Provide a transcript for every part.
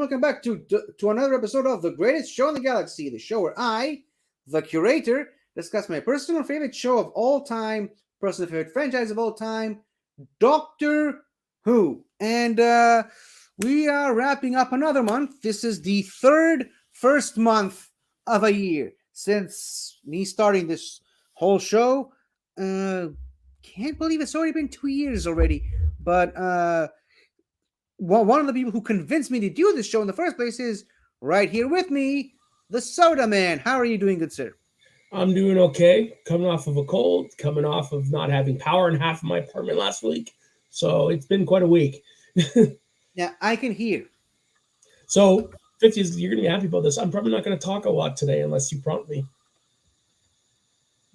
welcome back to another episode of The Greatest Show in the Galaxy, the show where I, the curator, discuss my personal favorite show of all time, personal favorite franchise of all time, Doctor Who. And we are wrapping up another month. This is the first month of a year since me starting this whole show. Can't believe it's already been 2 years already. But one of the people who convinced me to do this show in the first place is right here with me, the Soda Man. How are you doing, good sir? I'm doing okay. Coming off of a cold, coming off of not having power in half of my apartment last week. So it's been quite a week. Yeah, I can hear. So, 50s, you're going to be happy about this. I'm probably not going to talk a lot today unless you prompt me.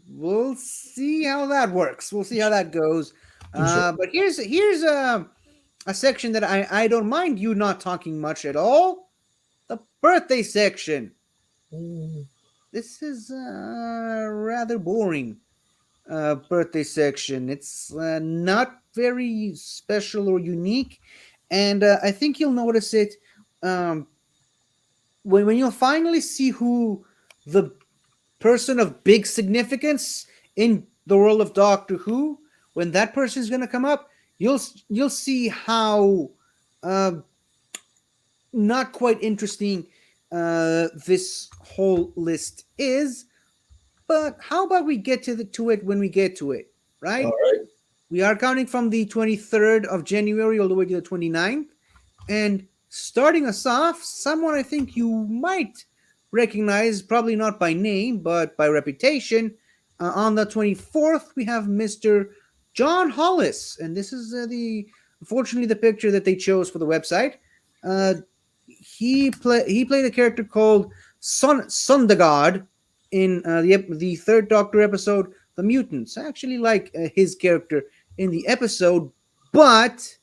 We'll see how that works. We'll see how that goes. Sure. But here's a section that I don't mind you not talking much at all. The birthday section. This is a rather boring birthday section. It's not very special or unique, and I think you'll notice it when you'll finally see who the person of big significance in the world of Doctor Who. When that person is going to come up, you'll see how not quite interesting this whole list is. But how about we get to it when we get to it, right? All right. We are counting from the 23rd of January all the way to the 29th. And starting us off, someone I think you might recognize, probably not by name, but by reputation. On the 24th, we have Mr. John Hollis. And this is unfortunately, the picture that they chose for the website. He played a character called Sundagard in the third Doctor episode, The Mutants. I actually like his character in the episode, but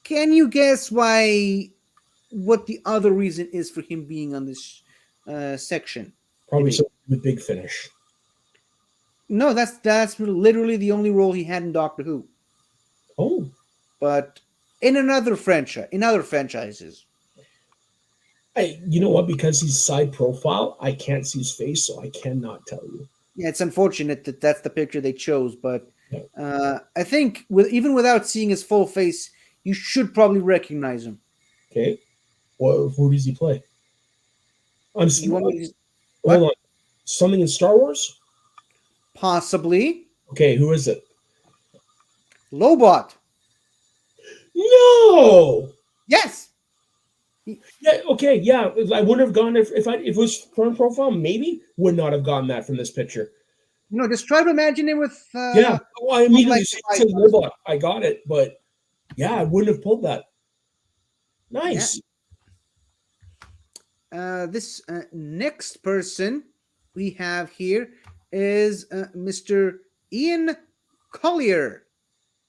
can you guess what the other reason is for him being on this section? Probably something with Big Finish. No, that's literally the only role he had in Doctor Who. Oh. But in other franchises. You know what? Because he's side profile, I can't see his face, so I cannot tell you. Yeah, it's unfortunate that that's the picture they chose, but I think even without seeing his full face, you should probably recognize him. Okay. Well, who does he play? Hold on. Something in Star Wars? Possibly. Okay, who is it? Lobot. No! Yes! Yeah, okay, yeah. I wouldn't have gone if it was front profile, maybe would not have gotten that from this picture. No, just try to imagine him with yeah. Well, I immediately said Lobot. I got it, but yeah, I wouldn't have pulled that. Nice. Yeah. This next person we have here is Mr. Ian Collier.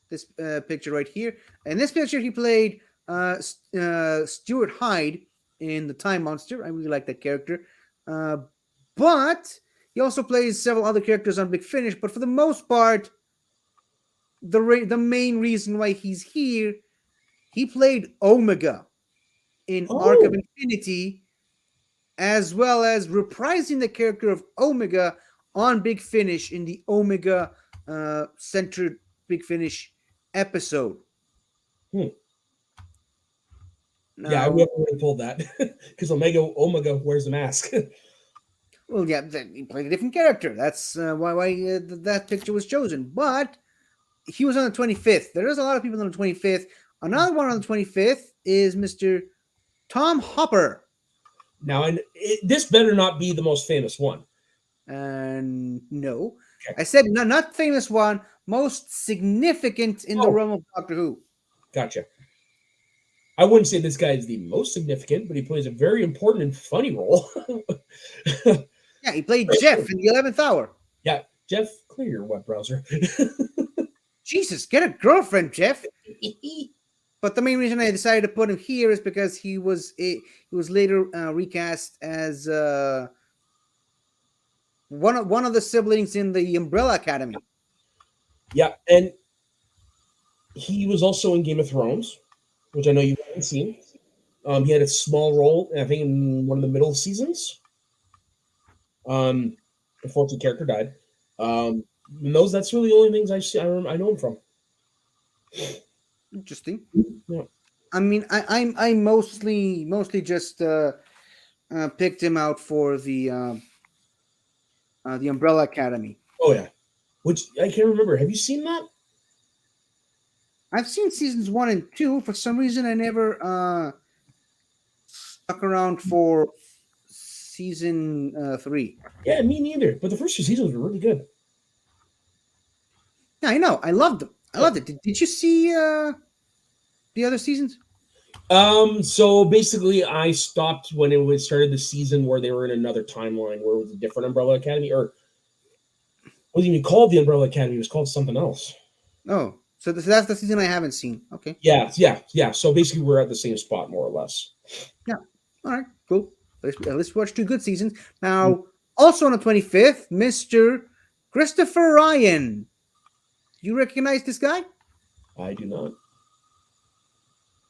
This picture right here. In this picture, he played Stuart Hyde in The Time Monster. I really like that character. But he also plays several other characters on Big Finish. But for the most part, the main reason why he's here, he played Omega in Arc of Infinity, as well as reprising the character of Omega on Big Finish in the Omega centered Big Finish episode. Now, yeah, I would have pulled that because Omega wears a mask. Well, yeah, he played a different character. That's why that picture was chosen. But he was on the 25th. There is a lot of people on the 25th. Another one on the 25th is Mr. Tom Hopper. Now, this better not be the most famous one. No. Okay. I said not famous one, most significant in the realm of Doctor Who. Gotcha. I wouldn't say this guy is the most significant, but he plays a very important and funny role. Yeah, he played Jeff in the 11th Hour. Yeah, Jeff, clear your web browser. Jesus, get a girlfriend, Jeff. But the main reason I decided to put him here is because he was later recast as one of the siblings in the Umbrella Academy. Yeah, and he was also in Game of Thrones, which I know you haven't seen. He had a small role, I think, in one of the middle seasons. Unfortunately, character died. And that's really the only things I know him from. Interesting. Yeah. I mean, I mostly just picked him out for the Umbrella Academy. Oh yeah, which I can't remember. Have you seen that? I've seen seasons 1 and 2. For some reason, I never stuck around for season 3. Yeah, me neither. But the first 2 seasons were really good. Yeah, I know. I loved them. I loved it. Did you see the other seasons? So basically, I stopped when it started the season where they were in another timeline where it was a different Umbrella Academy, or it wasn't even called the Umbrella Academy. It was called something else. Oh, so that's the season I haven't seen. Okay. Yeah. So basically, we're at the same spot, more or less. Yeah. All right. Cool. Let's watch 2 good seasons. Now, also on the 25th, Mr. Christopher Ryan. You recognize this guy? I do not.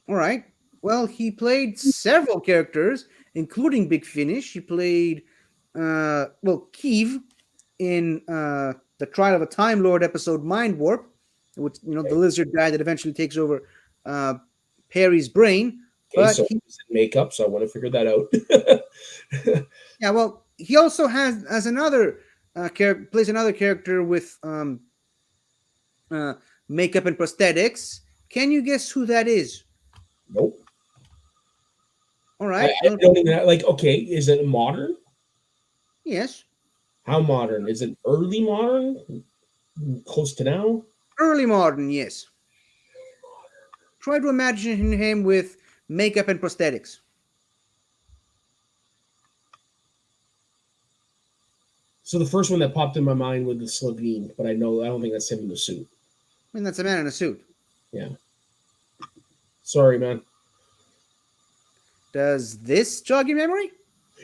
All right. Well, he played several characters, including Big Finish. He played, Keeve in the Trial of a Time Lord episode Mind Warp, which, the lizard guy that eventually takes over Perry's brain. Okay, But so he's in makeup, so I want to figure that out. yeah, well, he also has another plays another character with makeup and prosthetics. Can you guess who that is? Nope. All right. I don't even okay, is it modern? Yes. How modern? Is it early modern? Close to now? Early modern, yes. Try to imagine him with makeup and prosthetics. So the first one that popped in my mind was the Slovene, but I don't think that's him in the suit. I mean, that's a man in a suit. Yeah. Sorry, man. Does this jog your memory?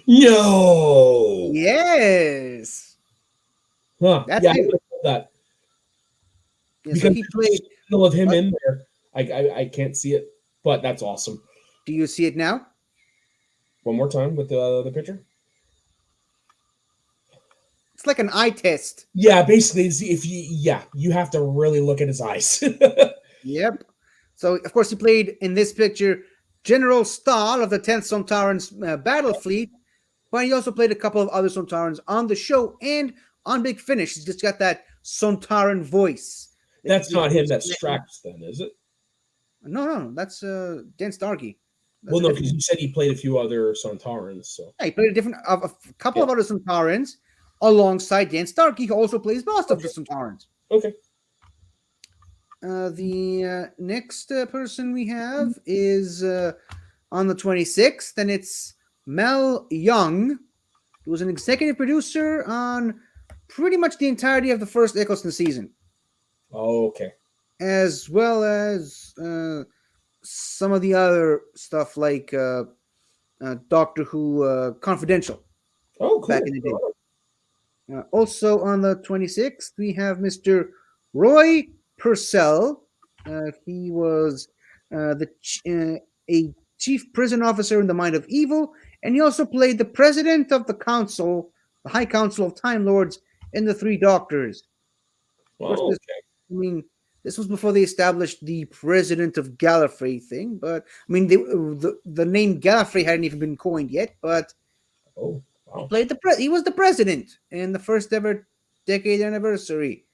Yo! Yes. Huh. That's yeah, him. I would have thought that. Yeah, Because so he played. of him in there. I can't see it, but that's awesome. Do you see it now? One more time with the picture. It's like an eye test. Yeah, basically, you have to really look at his eyes. Yep. So, of course, he played in this picture General Stahl of the 10th Sontaran battle fleet, but he also played a couple of other Sontarans on the show and on Big Finish. He's just got that Sontaran voice. That's not him. That's Strax, then, is it? No. That's Dan Starkey. Well, no, because you said he played a few other Sontarans. So yeah, he played a couple of other Sontarans alongside Dan Starkey, who also plays most of the Sontarans. Okay. The next person we have is on the 26th, and it's Mel Young, who was an executive producer on pretty much the entirety of the first Eccleston season. Oh, okay. As well as some of the other stuff like Doctor Who Confidential. Oh, cool. Back in the day. Also on the 26th, we have Mr. Roy Purcell. He was a chief prison officer in the Mind of Evil, and he also played the president of the council, the High Council of Time Lords, in the Three Doctors. Oh, okay. I mean, this was before they established the president of Gallifrey thing, but I mean, the name Gallifrey hadn't even been coined yet. But he played he was the president in the first ever decade anniversary.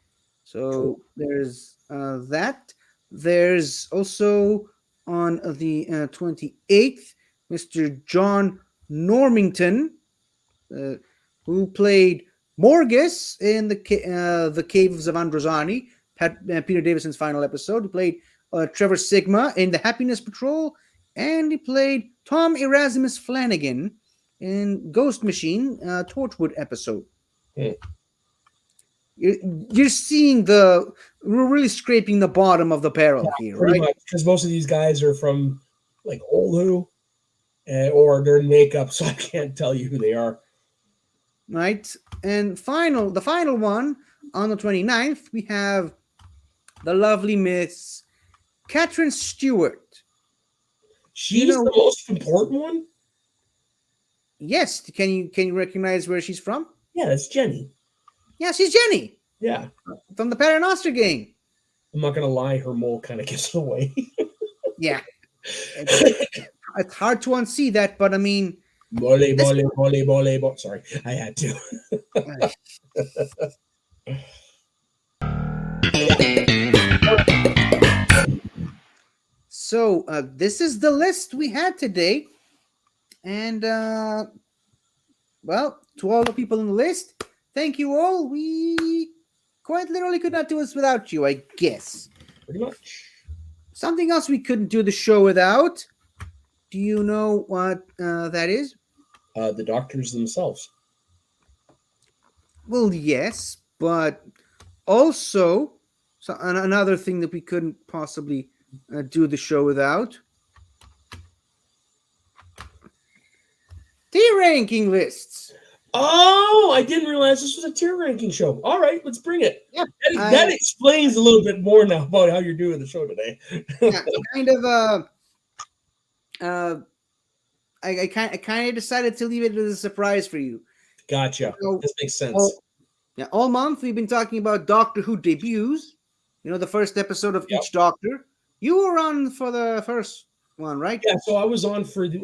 So there's that. There's also on the 28th, Mr. John Normington, who played Morgus in the Caves of Androzani, Peter Davison's final episode. He played Trevor Sigma in the Happiness Patrol, and he played Tom Erasmus Flanagan in Ghost Machine Torchwood episode. Hey. You're seeing we're really scraping the bottom of the barrel here, right? Because most of these guys are from like old Who, or they're in makeup, so I can't tell you who they are. Right. And the final one on the 29th, we have the lovely Miss Catherine Stewart. She's the most important one? Yes. Can you recognize where she's from? Yeah, that's Jenny. Yeah, she's Jenny. Yeah. From the Paternoster game. I'm not going to lie, her mole kind of gets away. Yeah. It's hard to unsee that, but I mean... Volley. Sorry, I had to. So, this is the list we had today. And, well, to all the people on the list, thank you all. We quite literally could not do this without you, I guess. Pretty much. Something else we couldn't do the show without. Do you know what that is? The doctors themselves. Well, yes, but also another thing that we couldn't possibly do the show without. Tier ranking lists. Oh, I didn't realize this was a tier ranking show. All right, let's bring it. Yeah, that explains a little bit more now about how you're doing the show today. Yeah, I kind of decided to leave it as a surprise for you. Gotcha. This makes sense. All month we've been talking about Doctor Who debuts. You know, the first episode of each Doctor. You were on for the first one, right? Yeah, so I was on for the,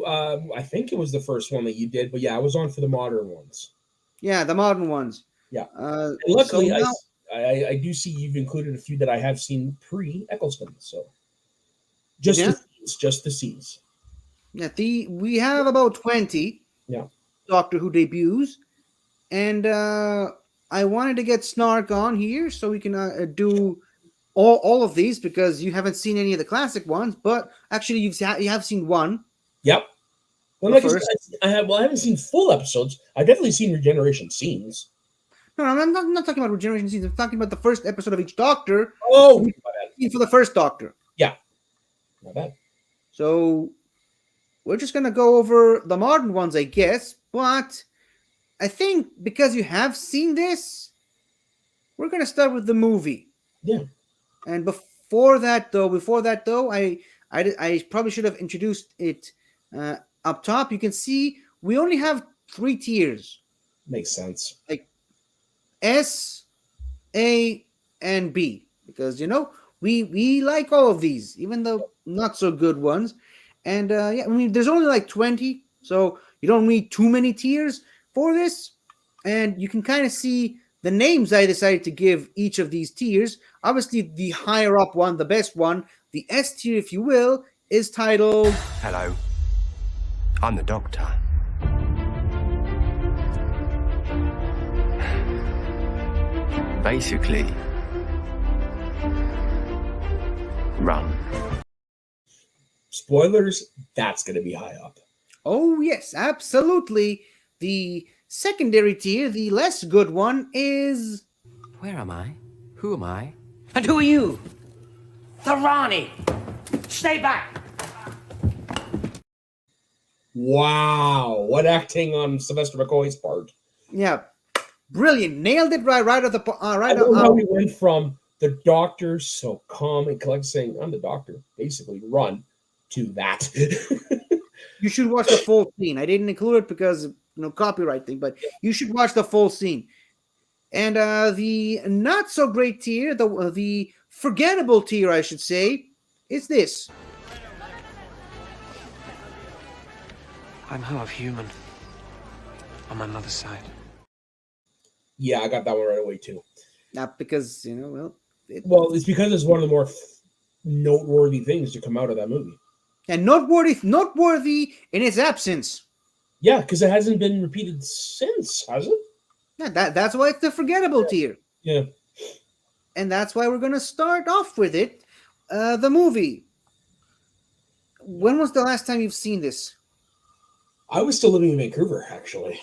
I think it was the first one that you did, but yeah, I was on for the modern ones. Yeah, the modern ones. Yeah. And luckily, I do see you've included a few that I have seen pre-Eccleston, so just the scenes. Yeah, we have about 20 Doctor Who debuts, and I wanted to get Snark on here so we can do all of these because you haven't seen any of the classic ones, but actually you have seen one. Yep. Well, like I haven't seen full episodes. I've definitely seen regeneration scenes. No, I'm not talking about regeneration scenes. I'm talking about the first episode of each Doctor. Oh, my bad. For the first Doctor. Yeah. Not bad. So we're just gonna go over the modern ones, I guess. But I think because you have seen this, we're gonna start with the movie. Yeah. And before that, though, I probably should have introduced it up top. You can see we only have 3 tiers. Makes sense. Like S, A, and B, because we like all of these, even though not so good ones. And I mean, there's only like 20, so you don't need too many tiers for this. And you can kind of see the names I decided to give each of these tiers. Obviously, the higher up one, the best one, the S tier, if you will, is titled... Hello, I'm the Doctor. Basically, run. Spoilers, that's going to be high up. Oh, yes, absolutely. The secondary tier, the less good one, is... Where am I? Who am I? And who are you? The Rani. Stay back. Wow, what acting on Sylvester McCoy's part. Yeah, brilliant. Nailed it right out of the... I don't know how we went from the Doctor so calm and collected saying, I'm the Doctor, basically, run, to that. You should watch the full scene. I didn't include it because copyright thing, but you should watch the full scene. And the not so great tier, the forgettable tier, I should say, is this. I'm half human. On my mother's side. Yeah, I got that one right away too. Not because it's because it's one of the more noteworthy things to come out of that movie. And noteworthy in its absence. Yeah, because it hasn't been repeated since, has it? Yeah, that's why it's the forgettable tier. Yeah. And that's why we're going to start off with it. The movie. When was the last time you've seen this? I was still living in Vancouver, actually.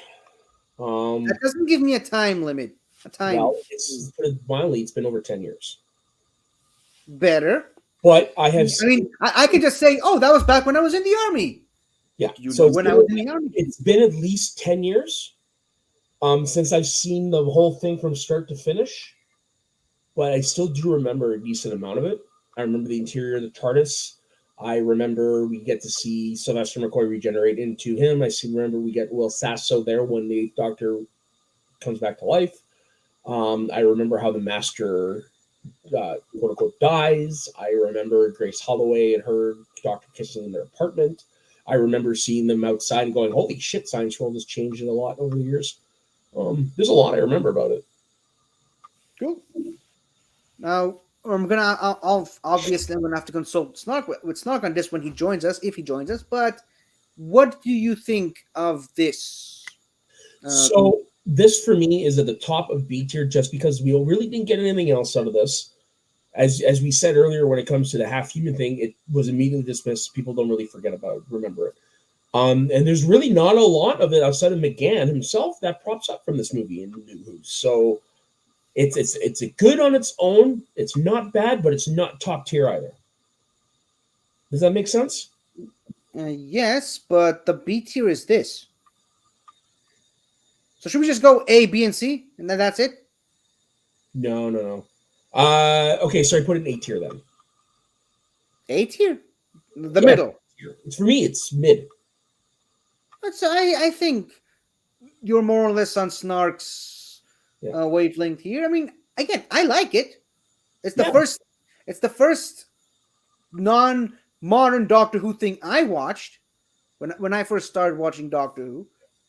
That doesn't give me a time limit. Well, it's been over 10 years. Better. But I have... I mean, I could just say, that was back when I was in the Army. Yeah. So when I was in the Army. It's been at least 10 years since I've seen the whole thing from start to finish. But I still do remember a decent amount of it. I remember the interior of the TARDIS. I remember we get to see Sylvester McCoy regenerate into him. Remember we get Will Sasso there when the Doctor comes back to life. I remember how the Master, quote unquote, dies. I remember Grace Holloway and her Doctor kissing in their apartment. I remember seeing them outside and going, "Holy shit, Science World has changed a lot over the years." There's a lot I remember about it. Cool. Now I'll obviously I'm gonna have to consult Snark with Snark on this when he joins us, if he joins us. But what do you think of this? So this for me is at the top of B tier just because we really didn't get anything else out of this. As we said earlier, when it comes to the half human thing, it was immediately dismissed. People don't really remember it. And there's really not a lot of it outside of McGann himself that props up from this movie in New Who. So it's a good on its own. It's not bad, but it's not top tier either. Does that make sense? Yes, but the B tier is this. So should we just go A, B, and C, and then that's it? No. Okay, sorry, put it in A tier then. A tier, the middle. It's for me, it's mid. So I think you're more or less on Snark's wavelength here. I mean, again, I like it. It's the first. It's the first non-modern Doctor Who thing I watched when I first started watching Doctor Who.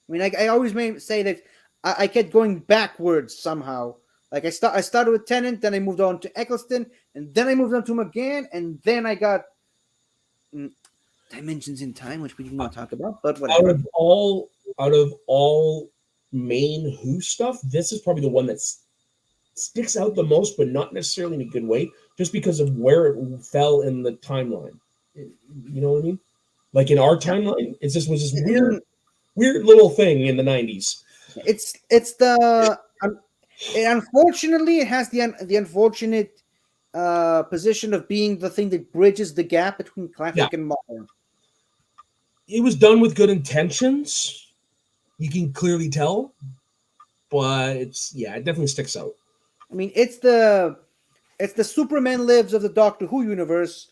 I mean, I always may say that I kept going backwards somehow. Like I started with Tennant, then I moved on to Eccleston, and then I moved on to McGann, and then I got Dimensions in Time, which we did not talk about. But whatever. Out of all main Who stuff, this is probably the one that sticks out the most, but not necessarily in a good way, just because of where it fell in the timeline. You know what I mean? Like in our timeline, it just was this weird little thing in the 90s. Unfortunately, it has the unfortunate position of being the thing that bridges the gap between classic and modern. It was done with good intentions. You can clearly tell, but it definitely sticks out. I mean, it's the Superman Lives of the Doctor Who universe,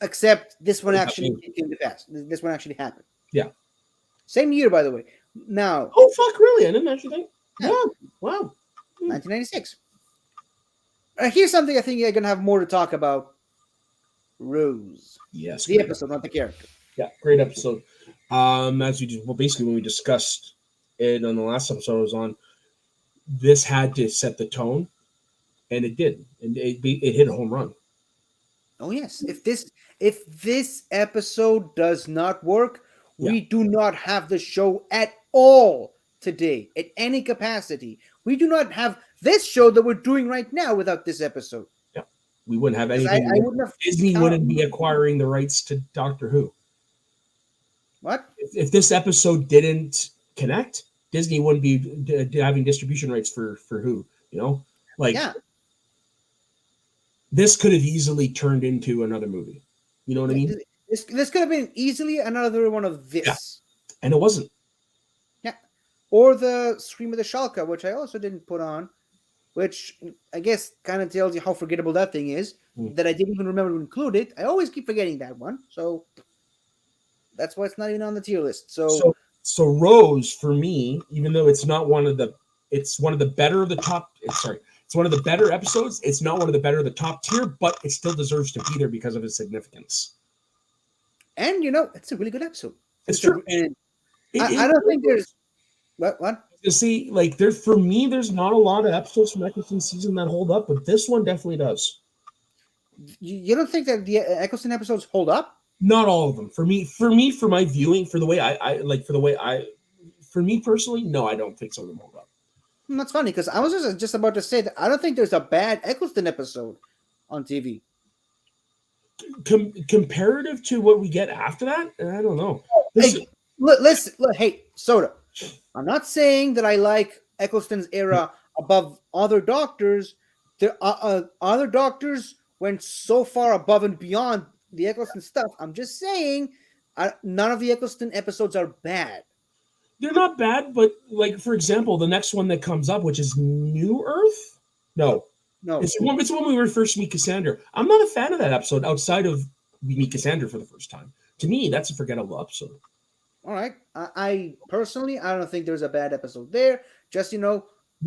except this one actually came to pass. This one actually happened. Yeah. Same year, by the way. Now. Oh fuck! Really? I didn't actually think. Yeah. Wow. 1996. Here's something I think you're gonna have more to talk about. Rose. Yes. The episode, not the character. Yeah, great episode. Basically when we discussed it on the last episode I was on, this had to set the tone, and it did, and it hit a home run. Oh yes. If this episode does not work, we do not have the show at all today, at any capacity. We do not have this show that we're doing right now without this episode. Yeah, we wouldn't have anything. Disney wouldn't be acquiring the rights to Doctor Who. What? If this episode didn't connect, Disney wouldn't be having distribution rights for Who. You know, this could have easily turned into another movie. You know what I mean? This could have been easily another one of this. Yeah. And it wasn't. Yeah. Or the Scream of the Shalka, which I also didn't put on, which I guess kind of tells you how forgettable that thing is, that I didn't even remember to include it. I always keep forgetting that one. So that's why it's not even on the tier list. So Rose, for me, even though it's not it's one of the better of the top, it's one of the better episodes. It's not one of the better of the top tier, but it still deserves to be there because of its significance. And it's a really good episode. It's true. And I don't think there's what? You see, like for me, there's not a lot of episodes from Eccleston season that hold up, but this one definitely does. You don't think that the Eccleston episodes hold up? Not all of them. For my viewing, for me personally, no, I don't think some of them hold up. That's funny because I was just about to say that I don't think there's a bad Eccleston episode on TV. Comparative to what we get after that, I don't know. Listen, hey, Soda. I'm not saying that I like Eccleston's era above other Doctors. There are other Doctors went so far above and beyond the Eccleston stuff. I'm just saying none of the Eccleston episodes are bad. They're not bad, but like for example, the next one that comes up, which is New Earth. No, it's the one we first meet Cassandra. I'm not a fan of that episode outside of we meet Cassandra for the first time. To me, that's a forgettable episode. All right. I personally, I don't think there's a bad episode there. Just,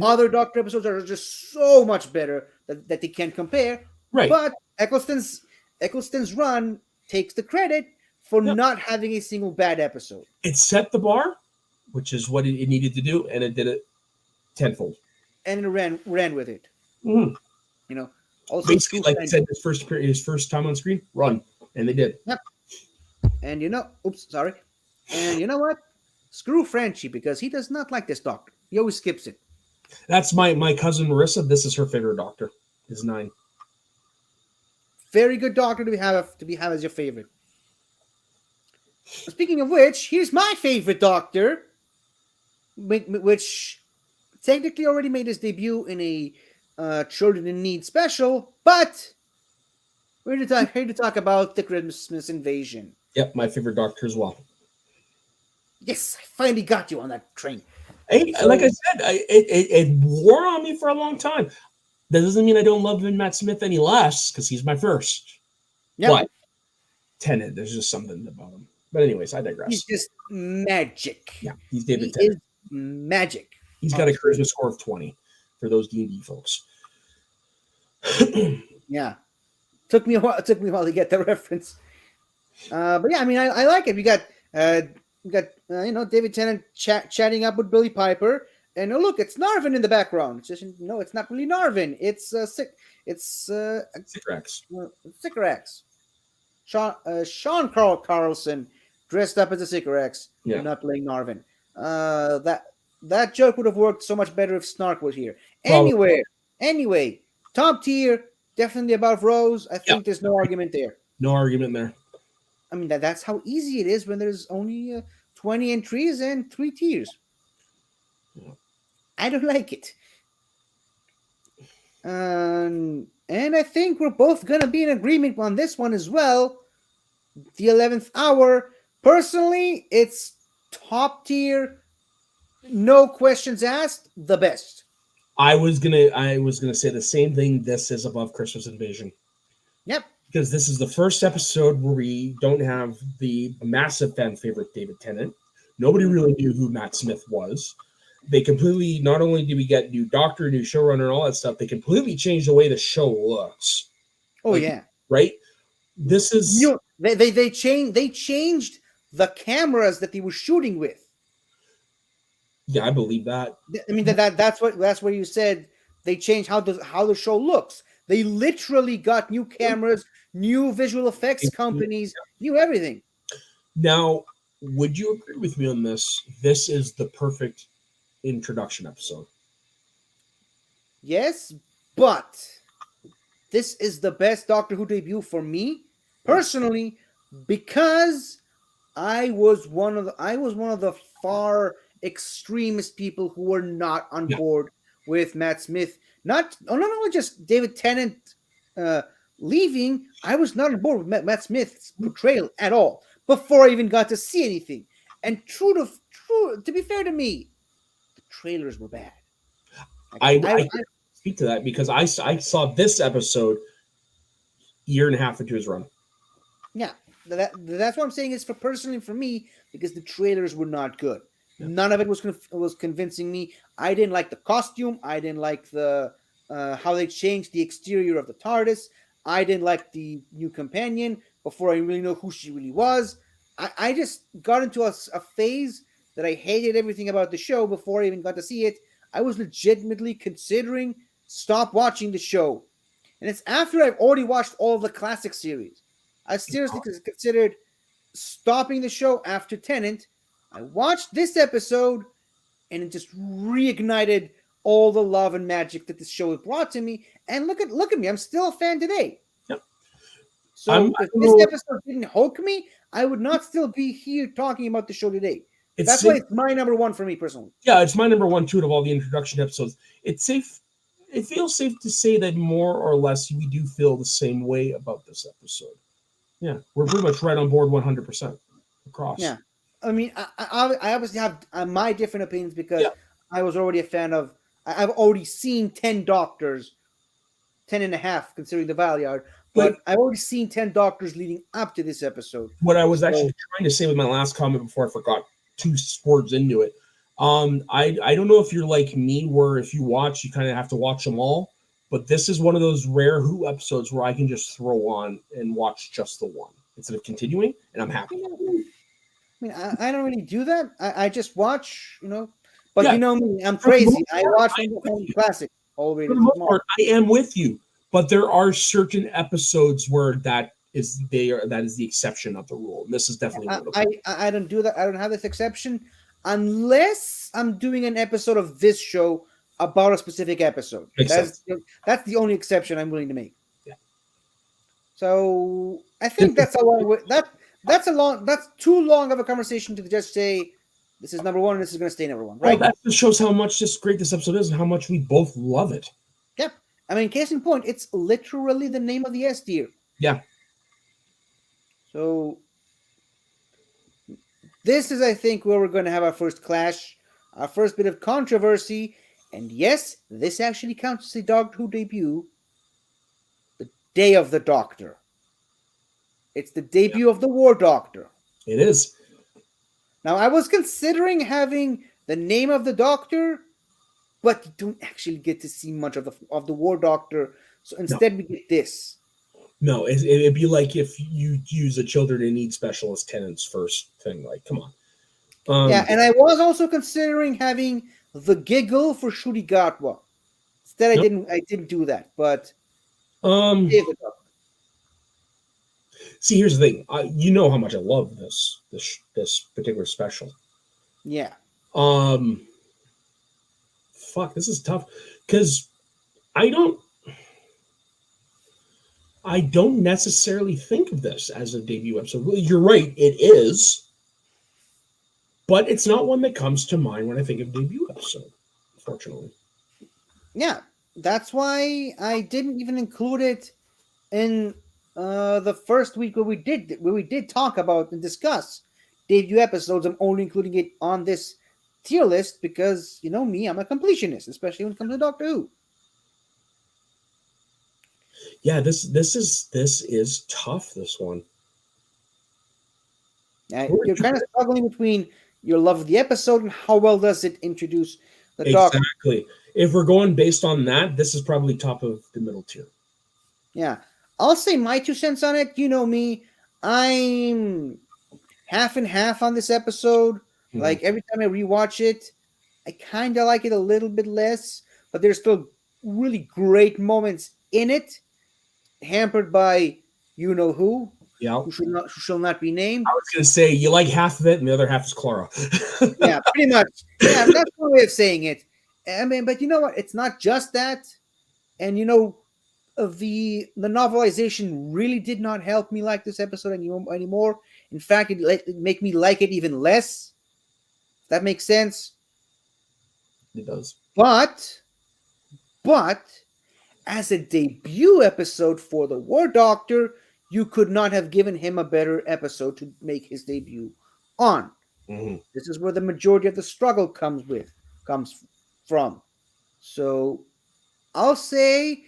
other Doctor episodes are just so much better that they can't compare. Right. But Eccleston's run takes the credit for Yep. not having a single bad episode. It set the bar, which is what it needed to do, and it did it tenfold. And it ran with it. Mhm. Also, Basically, like I said, his first time on screen, run, and they did. And sorry. And you know what? Screw Frenchie, because he does not like this Doctor. He always skips it. That's my cousin Marissa. This is her favorite Doctor. Is 9. Very good Doctor to have as your favorite. Speaking of which, here's my favorite Doctor, which technically already made his debut in a Children in Need special, but we're here to talk about the Christmas Invasion. Yep, my favorite Doctor as well. Yes, I finally got you on that train. Hey, like I said, it wore on me for a long time. That doesn't mean I don't love Matt Smith any less, because he's my first. Yeah, But Tennant, there's just something about him. But anyways, I digress. he's just magic. Yeah, he's David He Tennant. is magic. He's got a charisma score of 20 for those D&D folks. Yeah, took me a while to get the reference. But yeah, I mean, I like it. We got David Tennant chatting up with Billy Piper, and look, it's Narvin in the background. It's just, it's not really Narvin. It's Sycorax. Sycorax. Sean Carlson dressed up as a Sycorax, Yeah. not playing Narvin. That joke would have worked so much better if Snark was here. Probably. Anyway, top tier, definitely above Rose. I think there's no argument there. No argument there. I mean, that's how easy it is when there's only 20 entries and 3 tiers. Yeah. I don't like it. And I think we're both going to be in agreement on this one as well. The 11th Hour. Personally, it's top tier. No questions asked. The best. I was gonna say the same thing. This is above Christmas Invasion. Yep. Because this is the first episode where we don't have the massive fan favorite David Tennant. Nobody really knew who Matt Smith was. They completely, not only did we get new Doctor, new showrunner, and all that stuff, they completely changed the way the show looks. Oh, Like, yeah. Right? This is... They changed the cameras that they were shooting with. Yeah, I believe that. I mean, that's where you said they changed how the show looks. They literally got new cameras, new visual effects companies, new everything. Now, would you agree with me on this? This is the perfect introduction episode. Yes, but this is the best Doctor Who debut for me personally, because I was one of the far extremist people who were not on board with Matt Smith. Not only just David Tennant leaving, I was not on board with Matt Smith's portrayal at all before I even got to see anything. And true, to be fair to me, the trailers were bad. I speak to that because I saw this episode year and a half into his run. Yeah, that's what I'm saying is personally for me, because the trailers were not good. Yeah. None of it was convincing me. I didn't like the costume. I didn't like the how they changed the exterior of the TARDIS. I didn't like the new companion before I really know who she really was. I just got into a phase that I hated everything about the show before I even got to see it. I was legitimately considering stop watching the show. And it's after I've already watched all of the classic series. I seriously considered stopping the show after Tennant. I watched this episode, and it just reignited all the love and magic that this show has brought to me. And look at me, I'm still a fan today. Yep. So if this episode didn't hook me, I would not still be here talking about the show today. That's why it's my number one for me personally. Yeah, it's my number one too out of all the introduction episodes. It's safe. It feels safe to say that more or less we do feel the same way about this episode. Yeah, we're pretty much right on board 100% across. Yeah. I mean, I obviously have my different opinions because I was already a fan of. I've already seen 10 Doctors, 10 and a half, considering the Valeyard. but But- I've already seen 10 Doctors leading up to this episode. What I was So- actually trying to say with my last comment before I forgot two words into it. I don't know if you're like me, where if you watch, you kind of have to watch them all. But this is one of those rare Who episodes where I can just throw on and watch just the one instead of continuing, and I'm happy. I mean, I don't really do that. I just watch, But Yeah. you know me, I'm For the crazy. most I part, watch I'm from with you. classic all the way For to the most tomorrow. part, I am with you, but there are certain episodes where that is the exception of the rule. And this is definitely one of them. I don't do that. I don't have this exception unless I'm doing an episode of this show about a specific episode. Makes That's the only exception I'm willing to make. Yeah. So I think that's a long way. That's too long of a conversation to just say this is number one and this is going to stay number one, Well, right? that just shows how much great this episode is and how much we both love it. Yep. I mean, case in point, it's literally the name of the S tier. Yeah. So this is, I think, where we're going to have our first clash, our first bit of controversy. And yes, this actually counts as a Doctor Who debut. The Day of the Doctor. It's the debut of the War Doctor. It is. Now, I was considering having the name of the Doctor, but you don't actually get to see much of the War Doctor. So instead, we get this. No, it'd be like if you use a children in need specialist tenants first thing. Like, come on. Yeah, and I was also considering having the giggle for Shuri Gatwa. Instead, I didn't do that. But David, see, here's the thing. You know how much I love this particular special. yeah, Fuck, this is tough because I don't necessarily think of this as a debut episode. Well, you're right, it is, but it's not one that comes to mind when I think of debut episode, unfortunately. yeah. That's why I didn't even include it in the first week where we did talk about and discuss debut episodes. I'm only including it on this tier list because you know me, I'm a completionist, especially when it comes to Doctor Who. Yeah, this is tough. This one. You're kind of struggling between your love of the episode and how well does it introduce the Doctor. Exactly. If we're going based on that, this is probably top of the middle tier. Yeah, I'll say my 2 cents on it. You know me, I'm half and half on this episode. Mhm. Like every time I rewatch it, I kind of like it a little bit less, but there's still really great moments in it, hampered by you know who, Yeah. who shall not be named. I was gonna say you like half of it, and the other half is Clara. Yeah, pretty much. Yeah, that's one way of saying it. I mean, but you know what? It's not just that, and you know, the novelization really did not help me like this episode anymore. In fact, it make me like it even less. If that makes sense. It does. But as a debut episode for the War Doctor, you could not have given him a better episode to make his debut on. Mm-hmm. This is where the majority of the struggle comes from. So I'll say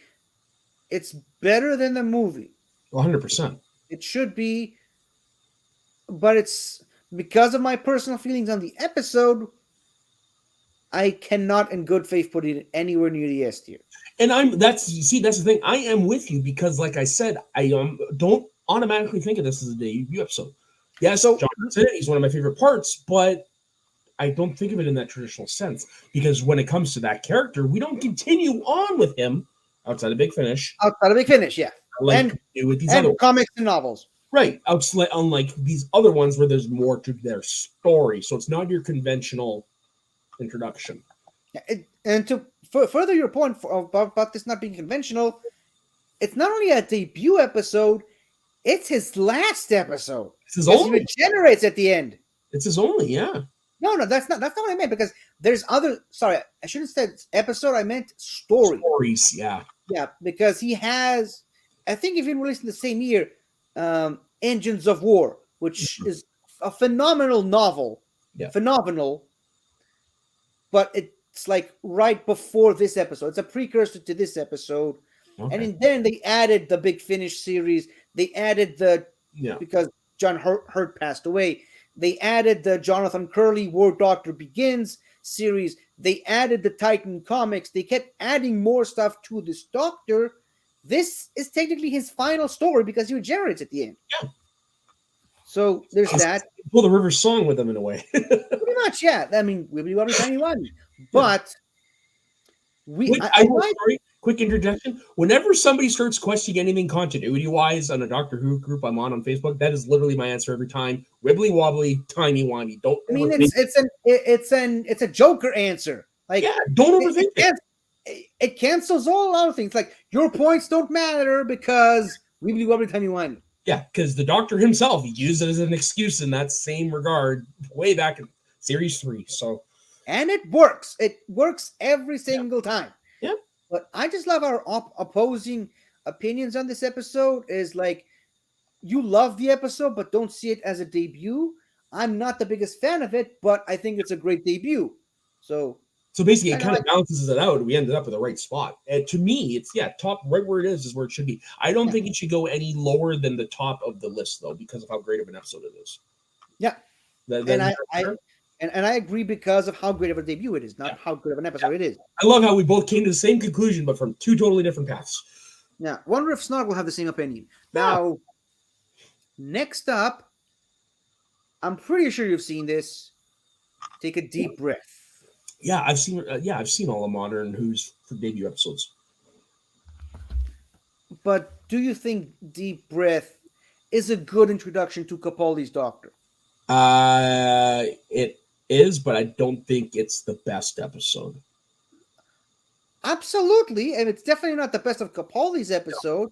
it's better than the movie. 100%. It should be, but it's because of my personal feelings on the episode, I cannot in good faith put it anywhere near the S tier. And that's the thing. I am with you because, like I said, I don't automatically think of this as a debut episode. Yes, So- John's in it. He's one of my favorite parts, but I don't think of it in that traditional sense because when it comes to that character, we don't continue on with him outside of Big Finish, Outside of Big Finish, yeah. like And- we do with these other And ones. comics and novels. Right. Unlike these other ones where there's more to their story. So it's not your conventional introduction. And to further your point about this not being conventional, it's not only a debut episode, it's his last episode. It's his Because he only. regenerates at the end. It's his only, yeah. No, that's not what I meant, because there's other, sorry, I shouldn't have said episode, I meant story. Stories, yeah. Yeah, because he has, I think if you released in the same year, Engines of War, which is a phenomenal novel. Yeah. Phenomenal. But it's like right before this episode. It's a precursor to this episode. And then they added the Big Finish series. They added because John Hurt passed away. They added the Jonathan Curley War Doctor Begins series. They added the Titan comics. They kept adding more stuff to this Doctor. This is technically his final story because he regenerates at the end. Yeah. So there's that. Pull the River Song with him in a way. Pretty much, yeah. I mean, Wibbly Wobbly Tiny One. But sorry, quick interjection. Whenever somebody starts questioning anything continuity-wise on a Doctor Who group I'm on Facebook, that is literally my answer every time. Wibbly Wobbly Tiny Wimey. Don't. I mean, it's a Joker answer. Like, don't overthink it. It cancels all other things. Like, your points don't matter because Wibbly Wobbly Tiny Wimey. Yeah, because the Doctor himself used it as an excuse in that same regard way back in Series 3. So, and it works. It works every single time. Yeah. But I just love our opposing opinions on this episode. Is like, you love the episode, but don't see it as a debut. I'm not the biggest fan of it, but I think it's a great debut. So basically, it kind of balances it out. We ended up with the right spot. And to me, it's top right where it is where it should be. I don't think it should go any lower than the top of the list, though, because of how great of an episode it is. Yeah, and I agree because of how great of a debut it is, not how good of an episode it is. I love how we both came to the same conclusion, but from two totally different paths. Yeah, wonder if Snark will have the same opinion. Now, next up, I'm pretty sure you've seen this. Take a deep breath. Yeah, I've seen all the modern Who's for debut episodes. But do you think Deep Breath is a good introduction to Capaldi's Doctor? It is, but I don't think it's the best episode. Absolutely, and it's definitely not the best of Capaldi's episode.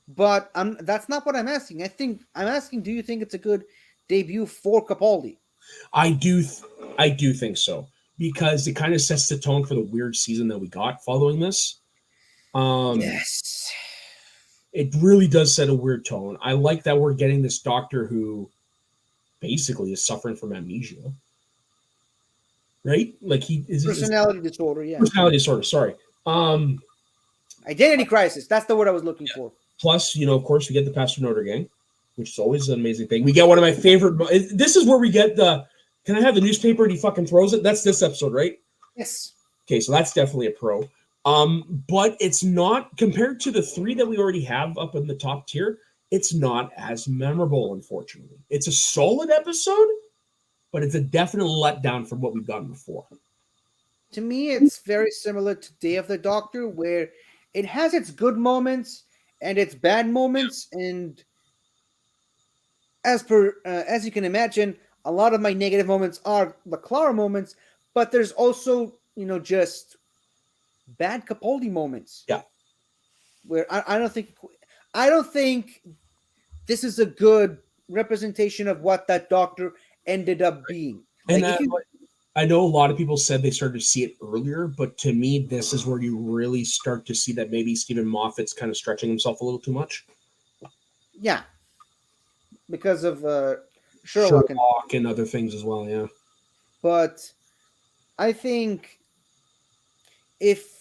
But that's not what I'm asking. I'm asking, do you think it's a good debut for Capaldi? I do think so. Because it kind of sets the tone for the weird season that we got following this. Yes. It really does set a weird tone. I like that we're getting this Doctor who basically is suffering from amnesia. Right? Like personality disorder, yeah. Personality disorder, sorry. Identity crisis. That's the word I was looking for. Plus, of course, we get the Pastor Notre gang, which is always an amazing thing. We get one of my favorite. This is where we get the. Can I have the newspaper? And he fucking throws it. That's this episode, right? Yes. Okay, so that's definitely a pro. But it's not compared to the three that we already have up in the top tier. It's not as memorable, unfortunately. It's a solid episode, but it's a definite letdown from what we've gotten before. To me, it's very similar to Day of the Doctor, where it has its good moments and its bad moments, and as you can imagine, a lot of my negative moments are the Clara moments, but there's also, just bad Capaldi moments. Yeah. Where I don't think this is a good representation of what that Doctor ended up being. And I know a lot of people said they started to see it earlier, but to me, this is where you really start to see that maybe Stephen Moffat's kind of stretching himself a little too much. Yeah. Because of Sherlock and other things as well, yeah. But I think if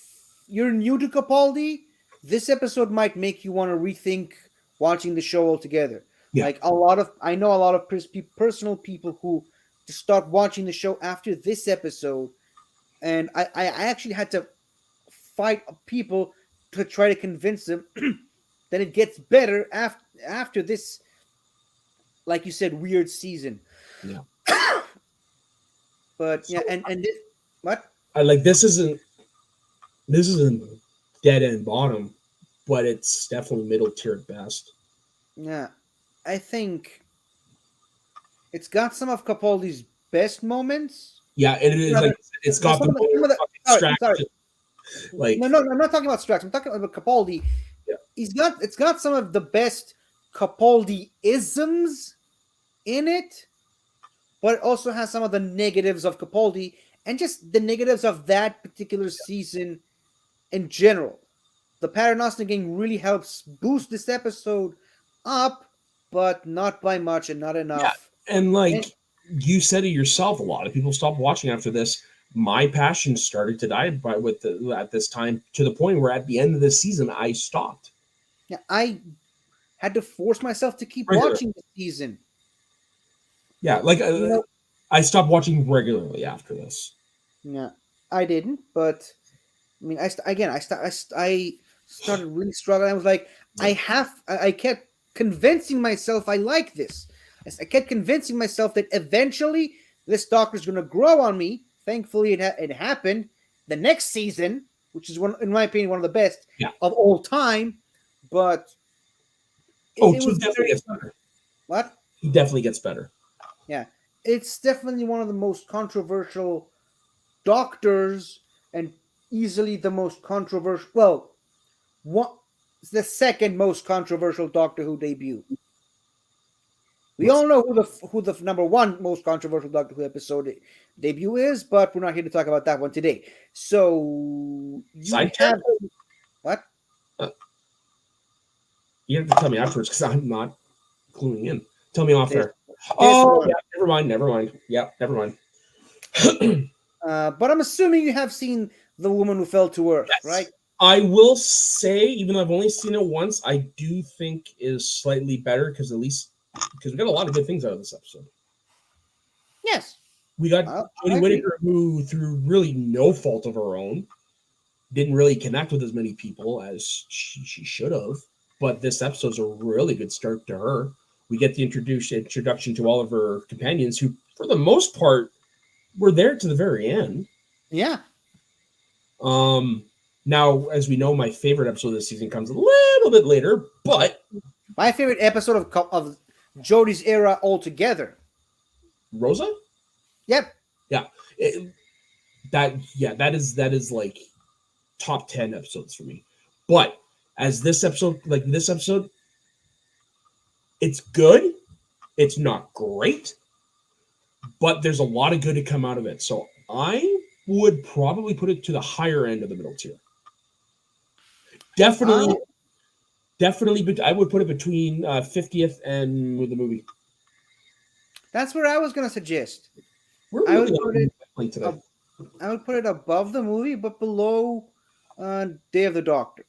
you're new to Capaldi, this episode might make you want to rethink watching the show altogether. Yeah. Like I know a lot of personal people who just start watching the show after this episode, and I actually had to fight people to try to convince them that it gets better after this. Like you said, weird season. Yeah. But yeah, and this, what? I like this isn't dead end bottom, but it's definitely middle tier at best. Yeah. I think it's got some of Capaldi's best moments. Yeah, it is like it's got sorry. Like no, I'm not talking about Strax. I'm talking about Capaldi. Yeah. It's got some of the best Capaldi-isms in it, but it also has some of the negatives of Capaldi and just the negatives of that particular season in general. The Paternoster Gang really helps boost this episode up, but not by much and not enough. Yeah. And you said it yourself, a lot of people stopped watching after this. my passion started to die at this time, to the point where at the end of the season I stopped. Yeah, I had to force myself to keep Regular. watching the season. Yeah, like You know- I stopped watching regularly after this. Yeah, I didn't, but I mean, I started really struggling. I was like, I kept convincing myself I like this. I kept convincing myself that eventually this doctor's going to grow on me. Thankfully, it happened. The next season, which is in my opinion, one of the best of all time, but He definitely gets better. What? He definitely gets better. Yeah, it's definitely one of the most controversial doctors, and easily the most controversial. Well, the second most controversial Doctor Who debut. We all know who the number one most controversial Doctor Who episode debut is, but we're not here to talk about that one today. So what? You have to tell me afterwards because I'm not cluing in. Tell me off there. Never mind. Yeah, never mind. But I'm assuming you have seen The Woman Who Fell to Earth, Yes. right? I will say, even though I've only seen it once, I do think is slightly better because we got a lot of good things out of this episode. Yes. We got Jodie Whittaker, who, through really no fault of her own, didn't really connect with as many people as she should have. But this episode's a really good start to her. We get the introduction to all of her companions, who, for the most part, were there to the very end. Yeah. Now, as we know, my favorite episode of this season comes a little bit later, but my favorite episode of Jodie's era altogether. Rosa? Yep. Yeah. That is like top 10 episodes for me. But as this episode, it's good. It's not great, but there's a lot of good to come out of it. So I would probably put it to the higher end of the middle tier. Definitely, but I would put it between 50th and with the movie. That's what I was going to suggest. I would put it above the movie, but below Day of the Doctor.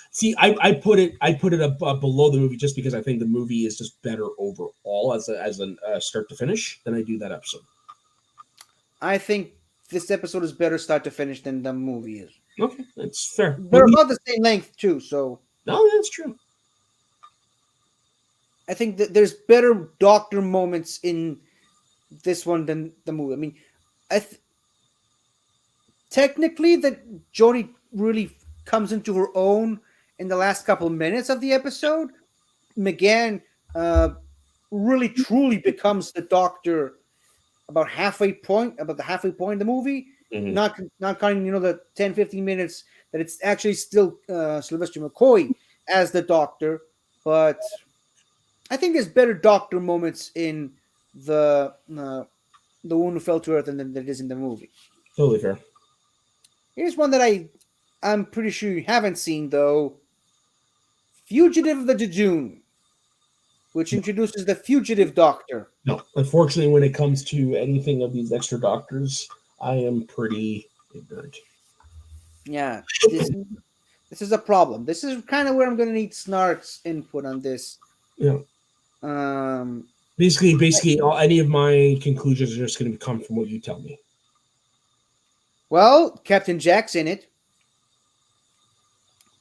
See, I put it below the movie just because I think the movie is just better overall as a start to finish than I do that episode. I think this episode is better start to finish than the movie is. Okay, that's fair. They're about the same length too, so. No, that's true. I think that there's better Doctor moments in this one than the movie. I mean, technically, that Jodie really comes into her own in the last couple of minutes of the episode. McGann really truly becomes the Doctor about the halfway point in the movie. Mm-hmm. Not counting, the 10-15 minutes that it's actually still Sylvester McCoy as the Doctor, but I think there's better Doctor moments in the Woman Who Fell to Earth than there is in the movie. Totally fair. Here's one that I'm pretty sure you haven't seen though. Fugitive of the Jejune, which introduces the Fugitive Doctor. No, unfortunately, when it comes to anything of these extra doctors, I am pretty ignorant. Yeah, this is a problem. This is kind of where I'm going to need Snark's input on this. Yeah. Basically, any of my conclusions are just going to come from what you tell me. Well, Captain Jack's in it,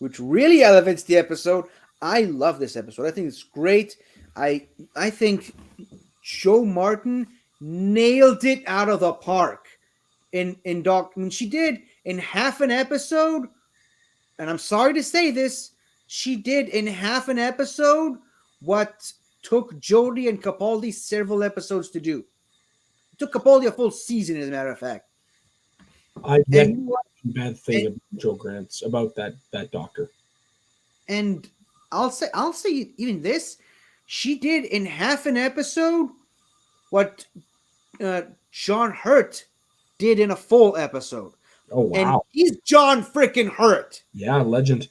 which really elevates the episode. I love this episode. I think it's great. I think Jo Martin nailed it out of the park in Doc. I mean, she did in half an episode, and I'm sorry to say this, she did in half an episode what took Jodie and Capaldi several episodes to do. It took Capaldi a full season, as a matter of fact. I read a bad thing about Jo Grant, about that Doctor. And I'll say even this, she did in half an episode what John Hurt did in a full episode. Oh, wow. And he's John freaking Hurt. Yeah, legend.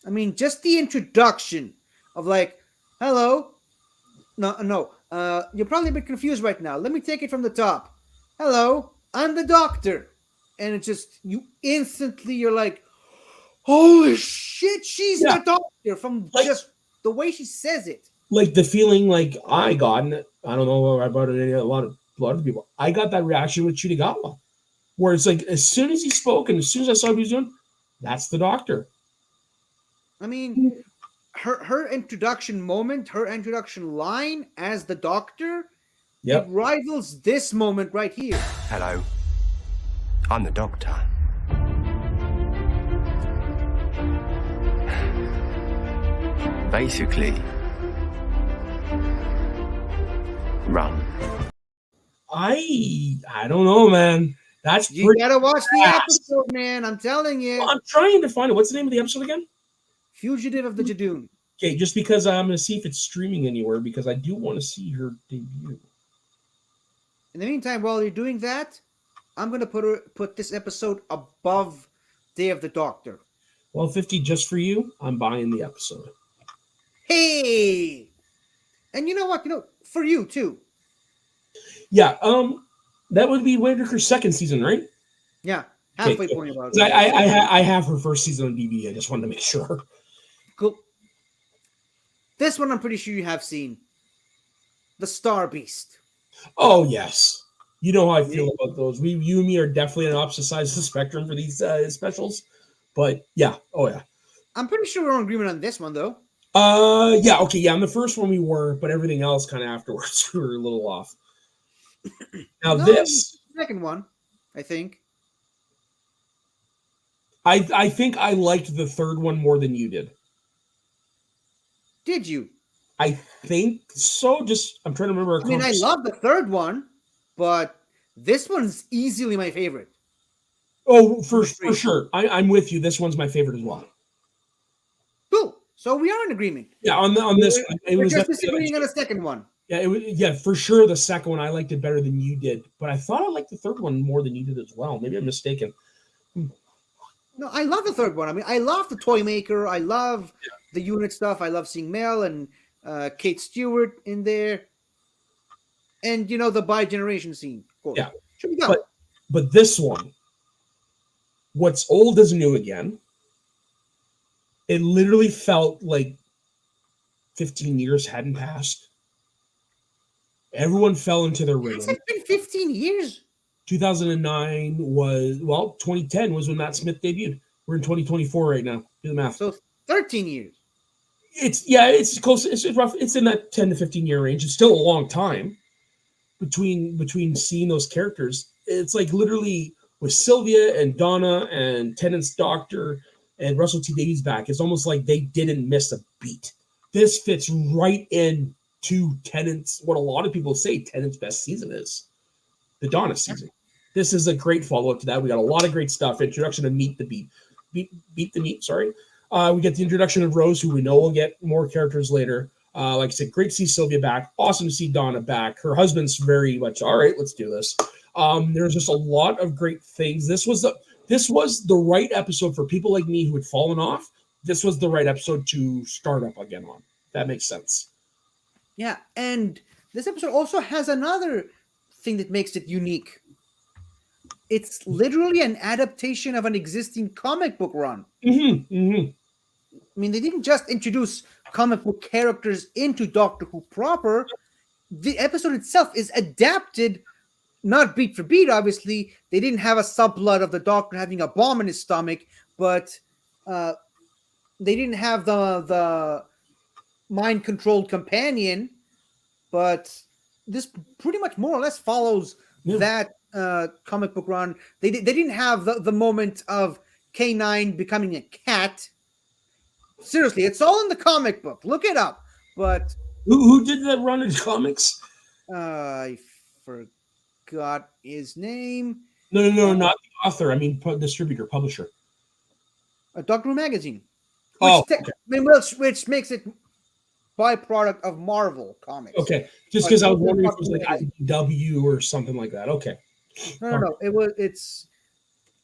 I mean, just the introduction of like, hello. No. You're probably a bit confused right now. Let me take it from the top. Hello, I'm the doctor. And it just, you're like, holy shit, she's Yeah. the doctor from Like- just the way she says it. Like the feeling like I got, and I don't know about it, a lot of people. I got that reaction with Chitagawa, where it's like as soon as he spoke and as soon as I saw what he was doing, that's the doctor. I mean, her introduction moment, her introduction line as the doctor, Yep. it rivals this moment right here. Hello. I'm the doctor. Basically, run. I don't know, man. That's You pretty. gotta watch the fast. episode, man. I'm telling you. I'm trying to find it. What's the name of the episode again? Fugitive of the Jadoon. Okay, just because I'm going to see if it's streaming anywhere because I do want to see her debut. In the meantime, while you're doing that, I'm gonna put this episode above Day of the Doctor. Well, 50 just for you. I'm buying the episode. Hey, and you know what? For you too. Yeah, that would be Whitaker's second season, right? Yeah, Okay, halfway good. point about 'Cause it. I have her first season on DVD. I just wanted to make sure. Cool. This one I'm pretty sure you have seen. The Star Beast. Oh yes, you know how I feel about those. You and me are definitely on opposite sides of the spectrum for these specials, but yeah, oh yeah. I'm pretty sure we're in agreement on this one though. Yeah, okay, yeah. On the first one we were, but everything else kind of afterwards we were a little off. Now No, this, the second one, I think. I think I liked the third one more than you did. Did you? I think so. Just I'm trying to remember. I mean, I love the third one, but this one's easily my favorite. Oh, for sure. I'm with you. This one's my favorite as well. Cool. So we are in agreement. Yeah, on this one, it We're was just definitely disagreeing on the second one. yeah, for sure. The second one I liked it better than you did, but I thought I liked the third one more than you did as well. Maybe I'm mistaken. No, I love the third one. I mean, I love the toy maker. I love the unit stuff. I love seeing Mel and Kate Stewart in there, and the bi-generation scene. Cool. Yeah. Should we go? But this one, what's old is new again. It literally felt like 15 years hadn't passed. Everyone fell into their It's rhythm. been 15 years. 2009 2010 was when Matt Smith debuted. We're in 2024 right now. Do the math. So 13 years. It's close. It's rough. It's in that 10 to 15 year range. It's still a long time between seeing those characters. It's like literally with Sylvia and Donna and Tennant's doctor and Russell T Davies back. It's almost like they didn't miss a beat. This fits right into Tennant's, what a lot of people say Tennant's best season is, the Donna season. This is a great follow up to that. We got a lot of great stuff. Introduction to Beat the Meat. Sorry. We get the introduction of Rose, who we know will get more characters later. Like I said, great to see Sylvia back. Awesome to see Donna back. Her husband's very much, all right, let's do this. There's just a lot of great things. This was the right episode for people like me who had fallen off. This was the right episode to start up again on. That makes sense. Yeah, and this episode also has another thing that makes it unique. It's literally an adaptation of an existing comic book run. Mm-hmm, mm-hmm. I mean, they didn't just introduce comic book characters into Doctor Who proper. The episode itself is adapted, not beat for beat, obviously. They didn't have a subplot of the Doctor having a bomb in his stomach, but they didn't have the mind-controlled companion. But this pretty much more or less follows that comic book run. They didn't have the moment of K9 becoming a cat. Seriously, it's all in the comic book. Look it up. But Who did that run in comics? I forgot his name. No, not the author. I mean, distributor, publisher. Doctor Who magazine. Which makes it byproduct of Marvel Comics. Okay, just because I was wondering if it was like IDW or something like that. Okay. No. It's.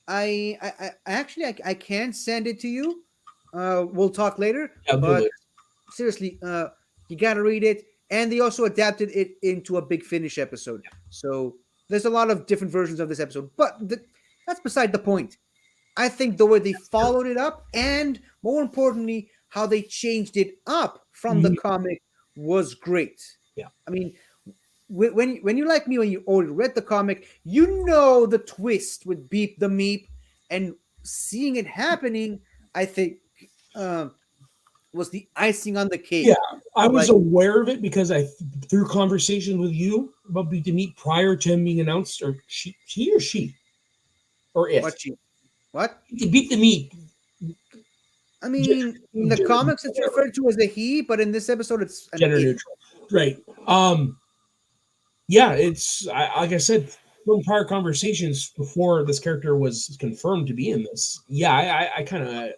I actually I can send it to you. We'll talk later. Yeah, but seriously, you gotta read it. And they also adapted it into a Big Finish episode. So there's a lot of different versions of this episode, but that's beside the point. I think the way they followed it up, and more importantly, how they changed it up from the comic was great. Yeah. I mean, when you like me, when you already read the comic, you know the twist with Beep the Meep, and seeing it happening, I think was the icing on the cake. Yeah, I was aware of it because through conversations with you about Beep the Meep prior to him being announced, or he or she, or it. What? Beep the Meep. I mean, in the comics, it's referred to as a he, but in this episode, it's gender neutral. Right. Yeah, it's like I said from prior conversations before this character was confirmed to be in this. Yeah, I kind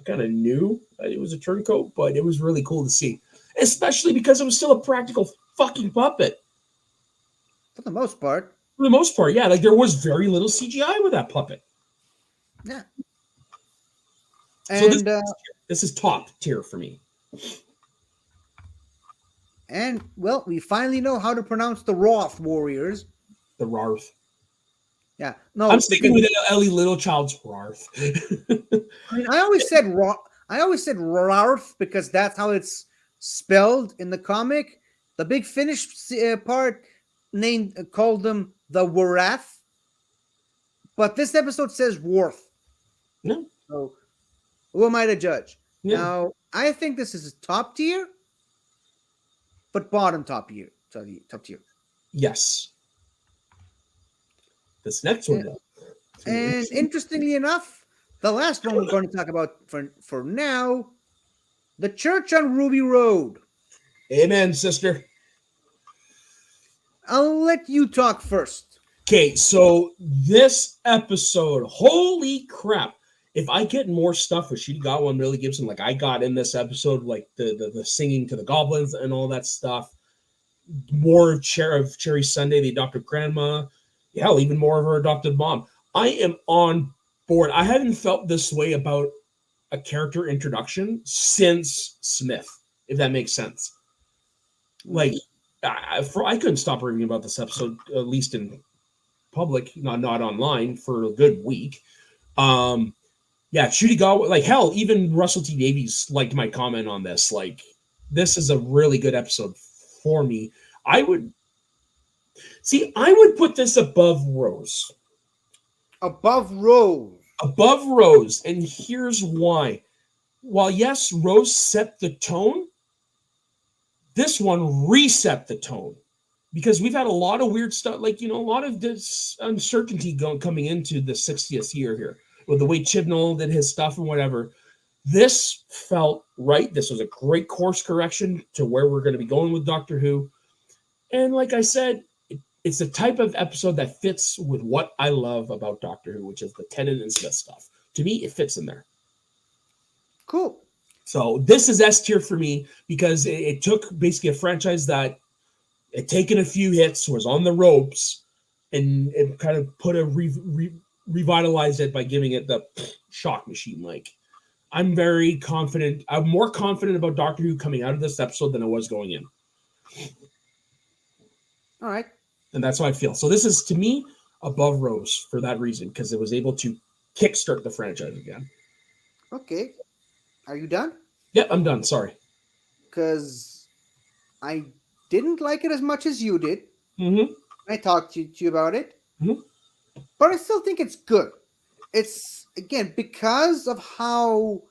of knew that it was a turncoat, but it was really cool to see, especially because it was still a practical fucking puppet. For the most part. For the most part, yeah. Like there was very little CGI with that puppet. Yeah. So And this is top tier for me. And well, we finally know how to pronounce the Roth Warriors. The Rarth. Yeah, no, I'm sticking with Ellie Littlechild's Rarth. I mean, I always said Rarth because that's how it's spelled in the comic. The Big Finish part called them the Warath, but this episode says Worth. No. So who am I to judge? Yeah. Now, I think this is top tier, but bottom top tier. Top tier. Yes. This next one, though. And interestingly enough, the last one we're going to talk about for now, the Church on Ruby Road. Amen, sister. I'll let you talk first. Okay, so this episode, holy crap. If I get more stuff with Shooty Got One, Millie Gibson, like I got in this episode, like the singing to the goblins and all that stuff, more of Cherry Sunday, the adopted grandma, hell, even more of her adopted mom. I am on board. I haven't felt this way about a character introduction since Smith, if that makes sense. Like, I couldn't stop reading about this episode, at least in public, not online, for a good week. Yeah, Shooty Got, like, hell, even Russell T Davies liked my comment on this. Like, this is a really good episode for me. I would put this above Rose. Above Rose. Above Rose, and here's why. While, yes, Rose set the tone, this one reset the tone. Because we've had a lot of weird stuff, like, a lot of this uncertainty coming into the 60th year here. With the way Chibnall did his stuff and whatever. This felt right. This was a great course correction to where we're going to be going with Doctor Who. And like I said, it's the type of episode that fits with what I love about Doctor Who, which is the Tennant and Smith stuff. To me, it fits in there. Cool. So this is S tier for me because it took basically a franchise that had taken a few hits, was on the ropes, and it kind of put revitalized it by giving it the shock machine. Like, I'm very confident. I'm more confident about Doctor Who coming out of this episode than I was going in. All right. And that's how I feel. So this is, to me, above Rose for that reason, because it was able to kickstart the franchise again. Okay. Are you done? Yep, I'm done. Sorry. Because I didn't like it as much as you did. Mm-hmm. I talked to you about it. Mm-hmm. But I still think it's good. It's, again, because of how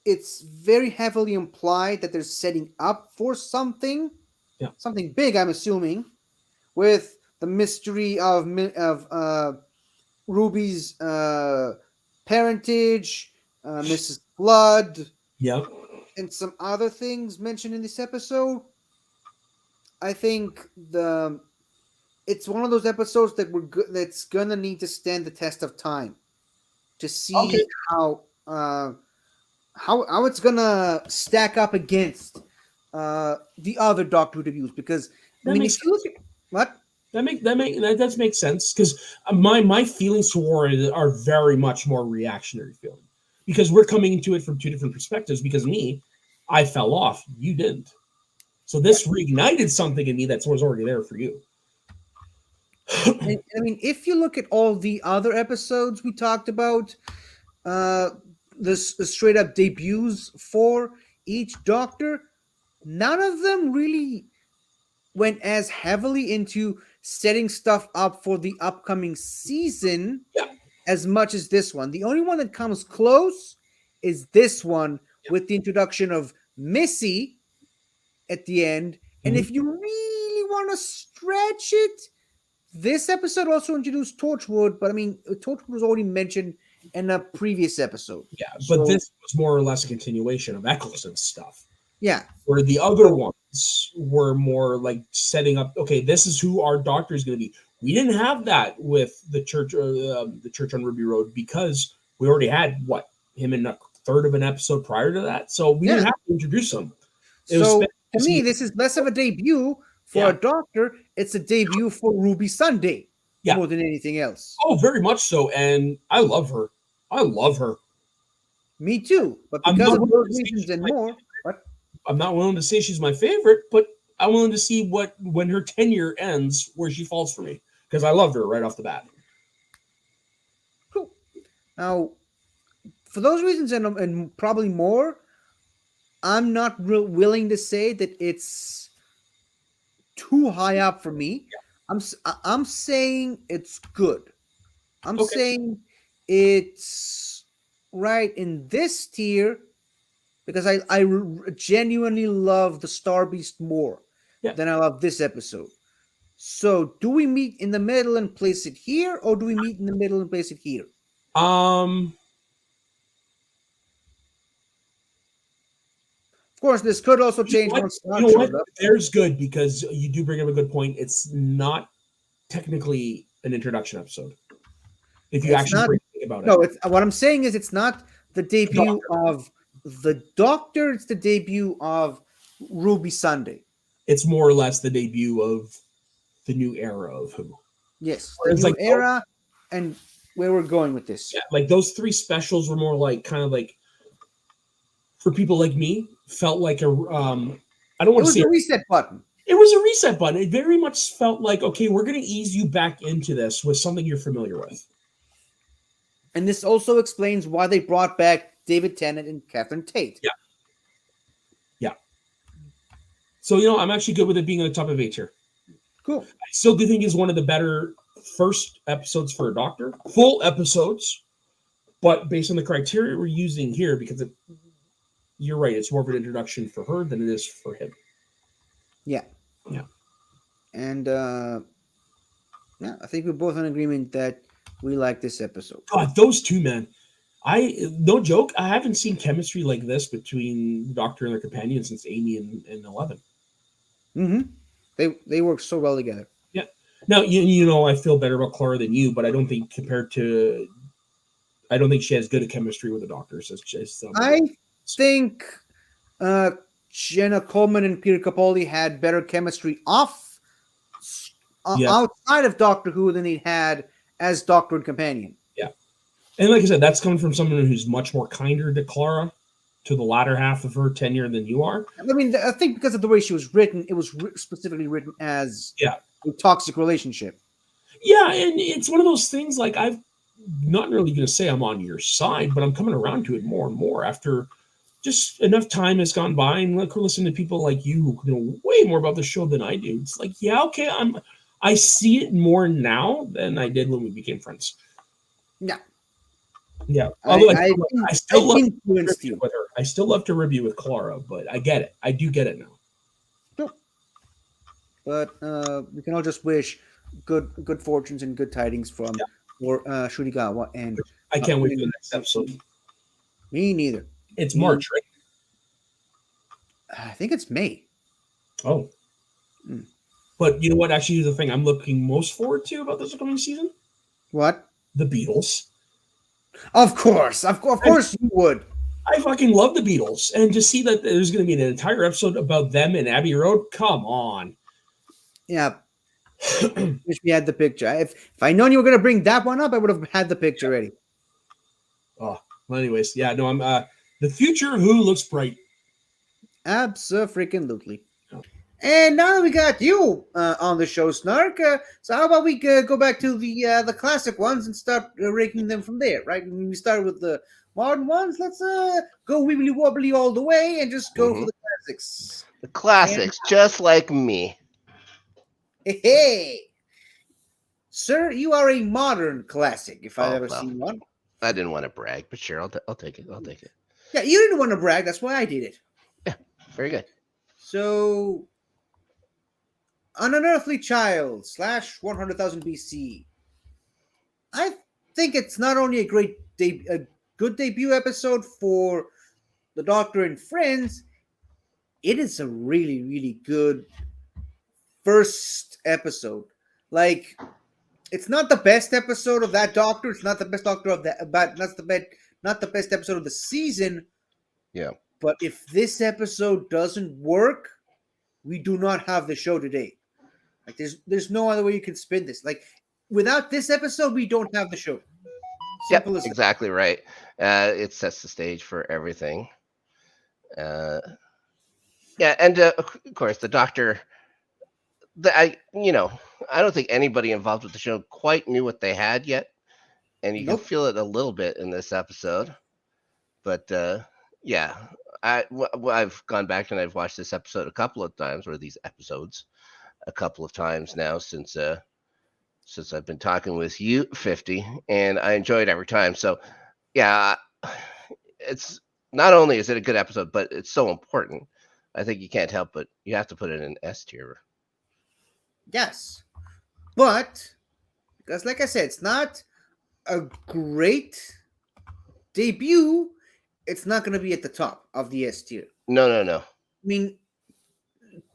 it's very heavily implied that they're setting up for something. Yeah. Something big, I'm assuming, with the mystery of Ruby's parentage, Mrs. Blood, Yep. and some other things mentioned in this episode. I think it's one of those episodes that's gonna need to stand the test of time to see how it's gonna stack up against the other Doctor Who debuts. Because That makes if you look at what that does make sense, because my feelings toward it are very much more reactionary feeling, because we're coming into it from two different perspectives. Because I fell off, you didn't, so this reignited something in me that was already there for you. And, I mean, if you look at all the other episodes we talked about, the straight up debuts for each Doctor, none of them really went as heavily into setting stuff up for the upcoming season Yeah. as much as this one. The only one that comes close is this one with the introduction of Missy at the end. And if you really want to stretch it, this episode also introduced Torchwood, but I mean, Torchwood was already mentioned in a previous episode. Yeah, So- but this was more or less a continuation of Eccleston's stuff. Yeah. Where the other ones were more like setting up, okay, this is who our Doctor is going to be. We didn't have that with the church on Ruby Road because we already had him in a third of an episode prior to that, so we didn't have to introduce him. So to me, this is less of a debut for Yeah. a Doctor. It's a debut for Ruby Sunday more than anything else. Oh, very much so, and I love her. I love her. Me too, but I'm because not of willing those to say reasons she's and my more. What? I'm not willing to say she's my favorite, but I'm willing to see when her tenure ends, where she falls for me, because I loved her right off the bat. Cool. Now, for those reasons and probably more, I'm not willing to say that it's too high up for me. I'm saying it's good. I'm Okay. saying it's right in this tier because I genuinely love the Star Beast more than I love this episode. So, do we meet in the middle and place it here, or do we meet in the middle and place it here? Of course, this could also change once Scott shows up. There's good, because you do bring up a good point. It's not technically an introduction episode. If you It's actually not- think about it. No, it's what I'm saying is it's not the debut of the Doctor. It's the debut of Ruby Sunday. It's more or less the debut of the new era of Who. Yes, the Whereas, new like, era and where we're going with this. Yeah, like those three specials were more like kind of like, for people like me, felt like a I don't It want to was say a reset button. it was a reset button. It very much felt like, okay, we're going to ease you back into this with something you're familiar with. And this also explains why they brought back David Tennant and Catherine Tate. Yeah. So, I'm actually good with it being on the top of 8 here. Cool. I still do think it's one of the better first episodes for a Doctor. Full episodes, but based on the criteria we're using here, because you're right, it's more of an introduction for her than it is for him. Yeah. Yeah. And I think we're both in agreement that we like this episode. God, those two, man. No joke, I haven't seen chemistry like this between the Doctor and their companion since Amy and 11. Mm-hmm. They work so well together. Yeah. Now, I feel better about Clara than you, but I don't think she has good a chemistry with the Doctors as I think Jenna Coleman and Peter Capaldi had better chemistry outside of Doctor Who than they had as Doctor and companion. Yeah. And like I said, that's coming from someone who's much more kinder to Clara, to the latter half of her tenure than you are. I mean, I think because of the way she was written, it was specifically written as a toxic relationship. Yeah, and it's one of those things, like, I'm not really going to say I'm on your side, but I'm coming around to it more and more after just enough time has gone by, and listen to people like you who know way more about the show than I do. It's like, yeah, okay, I see it more now than I did when we became friends. Yeah. Yeah. I still love influenced you with her. I still love to review with Clara, but I get it. I do get it now. But we can all just wish good fortunes and good tidings for Shurigawa, and I can't wait for the next episode. Me neither. It's March, right? I think it's May. Oh. But you know what? Actually, is the thing I'm looking most forward to about this upcoming season? What? The Beatles. Of course you would. I fucking love the Beatles, and to see that there's going to be an entire episode about them in Abbey Road, come on. Yeah. Wish we had the picture. If I known you were going to bring that one up, I would have had the picture ready. Oh, well, anyways, yeah, no, I'm the future of Who looks bright. Abso-freaking-lutely. And now that we got you on the show, Snark, so how about we go back to the classic ones and start ranking them from there, right? When we start with the modern ones, let's go wibbly wobbly all the way and just go for Mhm. the classics. The classics, just like me. Hey, sir, you are a modern classic if I've Oh, ever well. seen one. I didn't want to brag, but sure, I'll take it. I'll take it. Yeah, you didn't want to brag. That's why I did it. Very good. So, An Unearthly Child / 100,000 BC. I think it's not only a good debut episode for the Doctor and friends, it is a really, really good first episode. Like, it's not the best episode of that Doctor. It's not the best Doctor of that, but not the best episode of the season. Yeah. But if this episode doesn't work, we do not have the show today. Like, there's no other way you can spin this. Like, without this episode, we don't have the show. Yep, Simple as that. exactly right. It sets the stage for everything. Yeah, and of course, the Doctor. I don't think anybody involved with the show quite knew what they had yet, and you Nope. can feel it a little bit in this episode. But yeah, I've gone back and I've watched this episode a couple of times, or these episodes a couple of times now since I've been talking with you, 50, and I enjoy it every time. So yeah, it's not only is it a good episode, but it's so important. I think you can't help but you have to put it in S tier. Yes. But, because like I said, it's not a great debut, it's not going to be at the top of the S tier. No. I mean,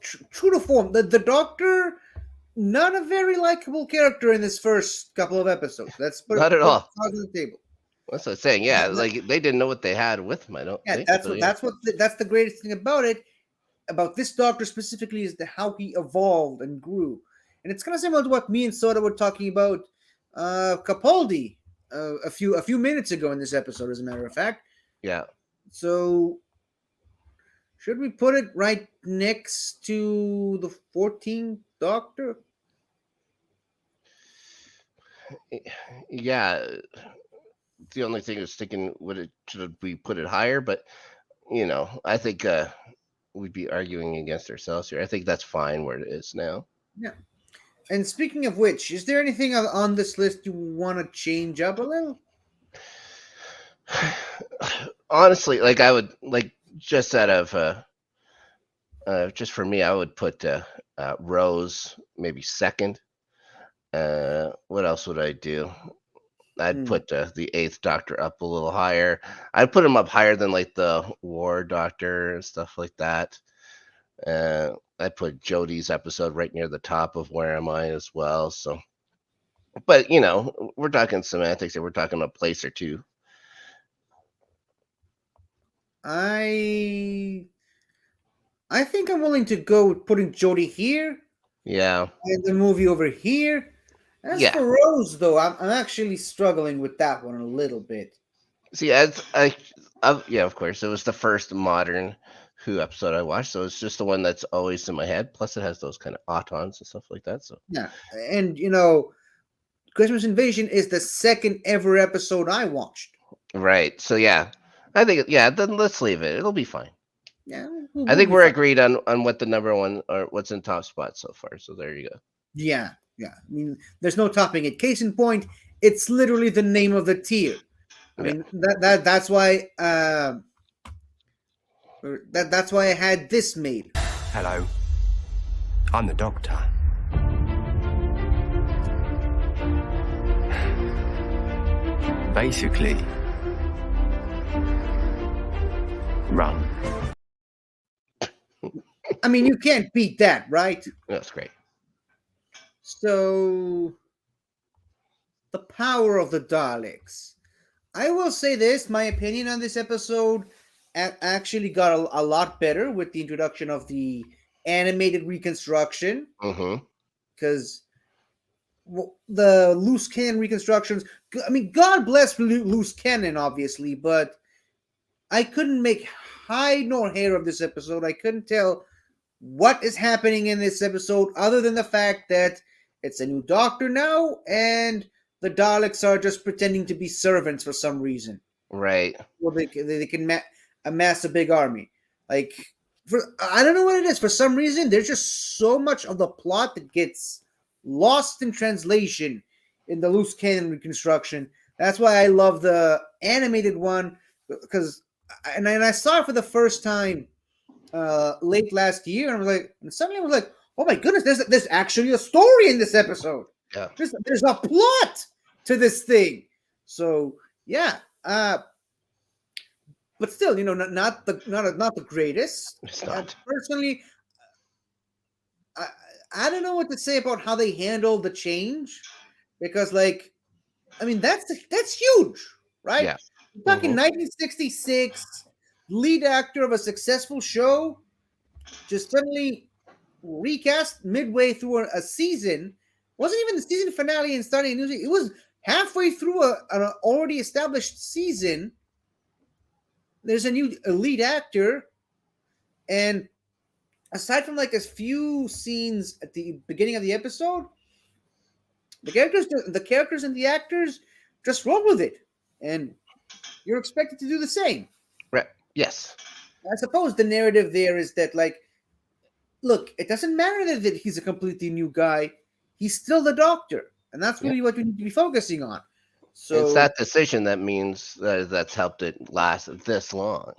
true to form, the Doctor, not a very likable character in this first couple of episodes. That's Not at all. On the table. That's what I'm saying. Yeah, Yeah, like they didn't know what they had with him. I don't. Yeah, think that's so, what yeah. that's the greatest thing about it. About this Doctor specifically is how he evolved and grew, and it's kind of similar to what me and Soda were talking about Capaldi a few minutes ago in this episode, as a matter of fact. Yeah. So, should we put it right next to the 14th Doctor? Yeah. The only thing is thinking should we put it higher, but I think we'd be arguing against ourselves here. I think that's fine where it is now. Yeah. And speaking of which, is there anything on this list you want to change up a little? Honestly, like I would just out of just for me, I would put Rose maybe second. What else would I do? I'd put the 8th Doctor up a little higher. I'd put him up higher than like the War Doctor and stuff like that. I put Jodie's episode right near the top of Where Am I as well. So, but we're talking semantics here. We're talking a place or two. I think I'm willing to go with putting Jodie here Yeah. and the movie over here. As Yeah. for Rose, though, I'm actually struggling with that one a little bit. See, yeah, of course, it was the first modern Who episode I watched, so it's just the one that's always in my head. Plus, it has those kind of autons and stuff like that. So Yeah, and Christmas Invasion is the second ever episode I watched. right. So yeah, I think then let's leave it. It'll be fine. Yeah, I think we're agreed on what the number one or what's in top spot so far. So there you go. Yeah. I mean, there's no topping it. Case in point, it's literally the name of the tier. I mean, that's why that's why I had this made. Hello. I'm the Doctor. Basically, run. I mean, you can't beat that, right? That's great. So, the power of the Daleks. I will say this, my opinion on this episode actually got a lot better with the introduction of the animated reconstruction. Mm-hmm. Because the loose cannon reconstructions, I mean, God bless loose cannon, obviously, but I couldn't make hide nor hair of this episode. I couldn't tell what is happening in this episode, other than the fact that it's a new doctor now, and the Daleks are just pretending to be servants for some reason. Right. Well, they can amass a big army. Like, I don't know what it is. For some reason, there's just so much of the plot that gets lost in translation in the loose cannon reconstruction. That's why I love the animated one, because and I saw it for the first time late last year, and I was like, and suddenly I was like, oh my goodness, there's actually a story in this episode. Yeah. There's a plot to this thing. So yeah, but still, not the greatest. It's not. Personally, I don't know what to say about how they handle the change, because that's huge, right? Yeah. Back in 1966, lead actor of a successful show just suddenly recast midway through a season. Wasn't even the season finale and starting a new season. It was halfway through an already established season. There's a new lead actor, and aside from like a few scenes at the beginning of the episode, the characters and the actors just roll with it, and you're expected to do the same. Right. Yes. I suppose the narrative there is that, like, look, it doesn't matter that he's a completely new guy. He's still the doctor, and that's really what we need to be focusing on. So It's that decision that means that's helped it last this long.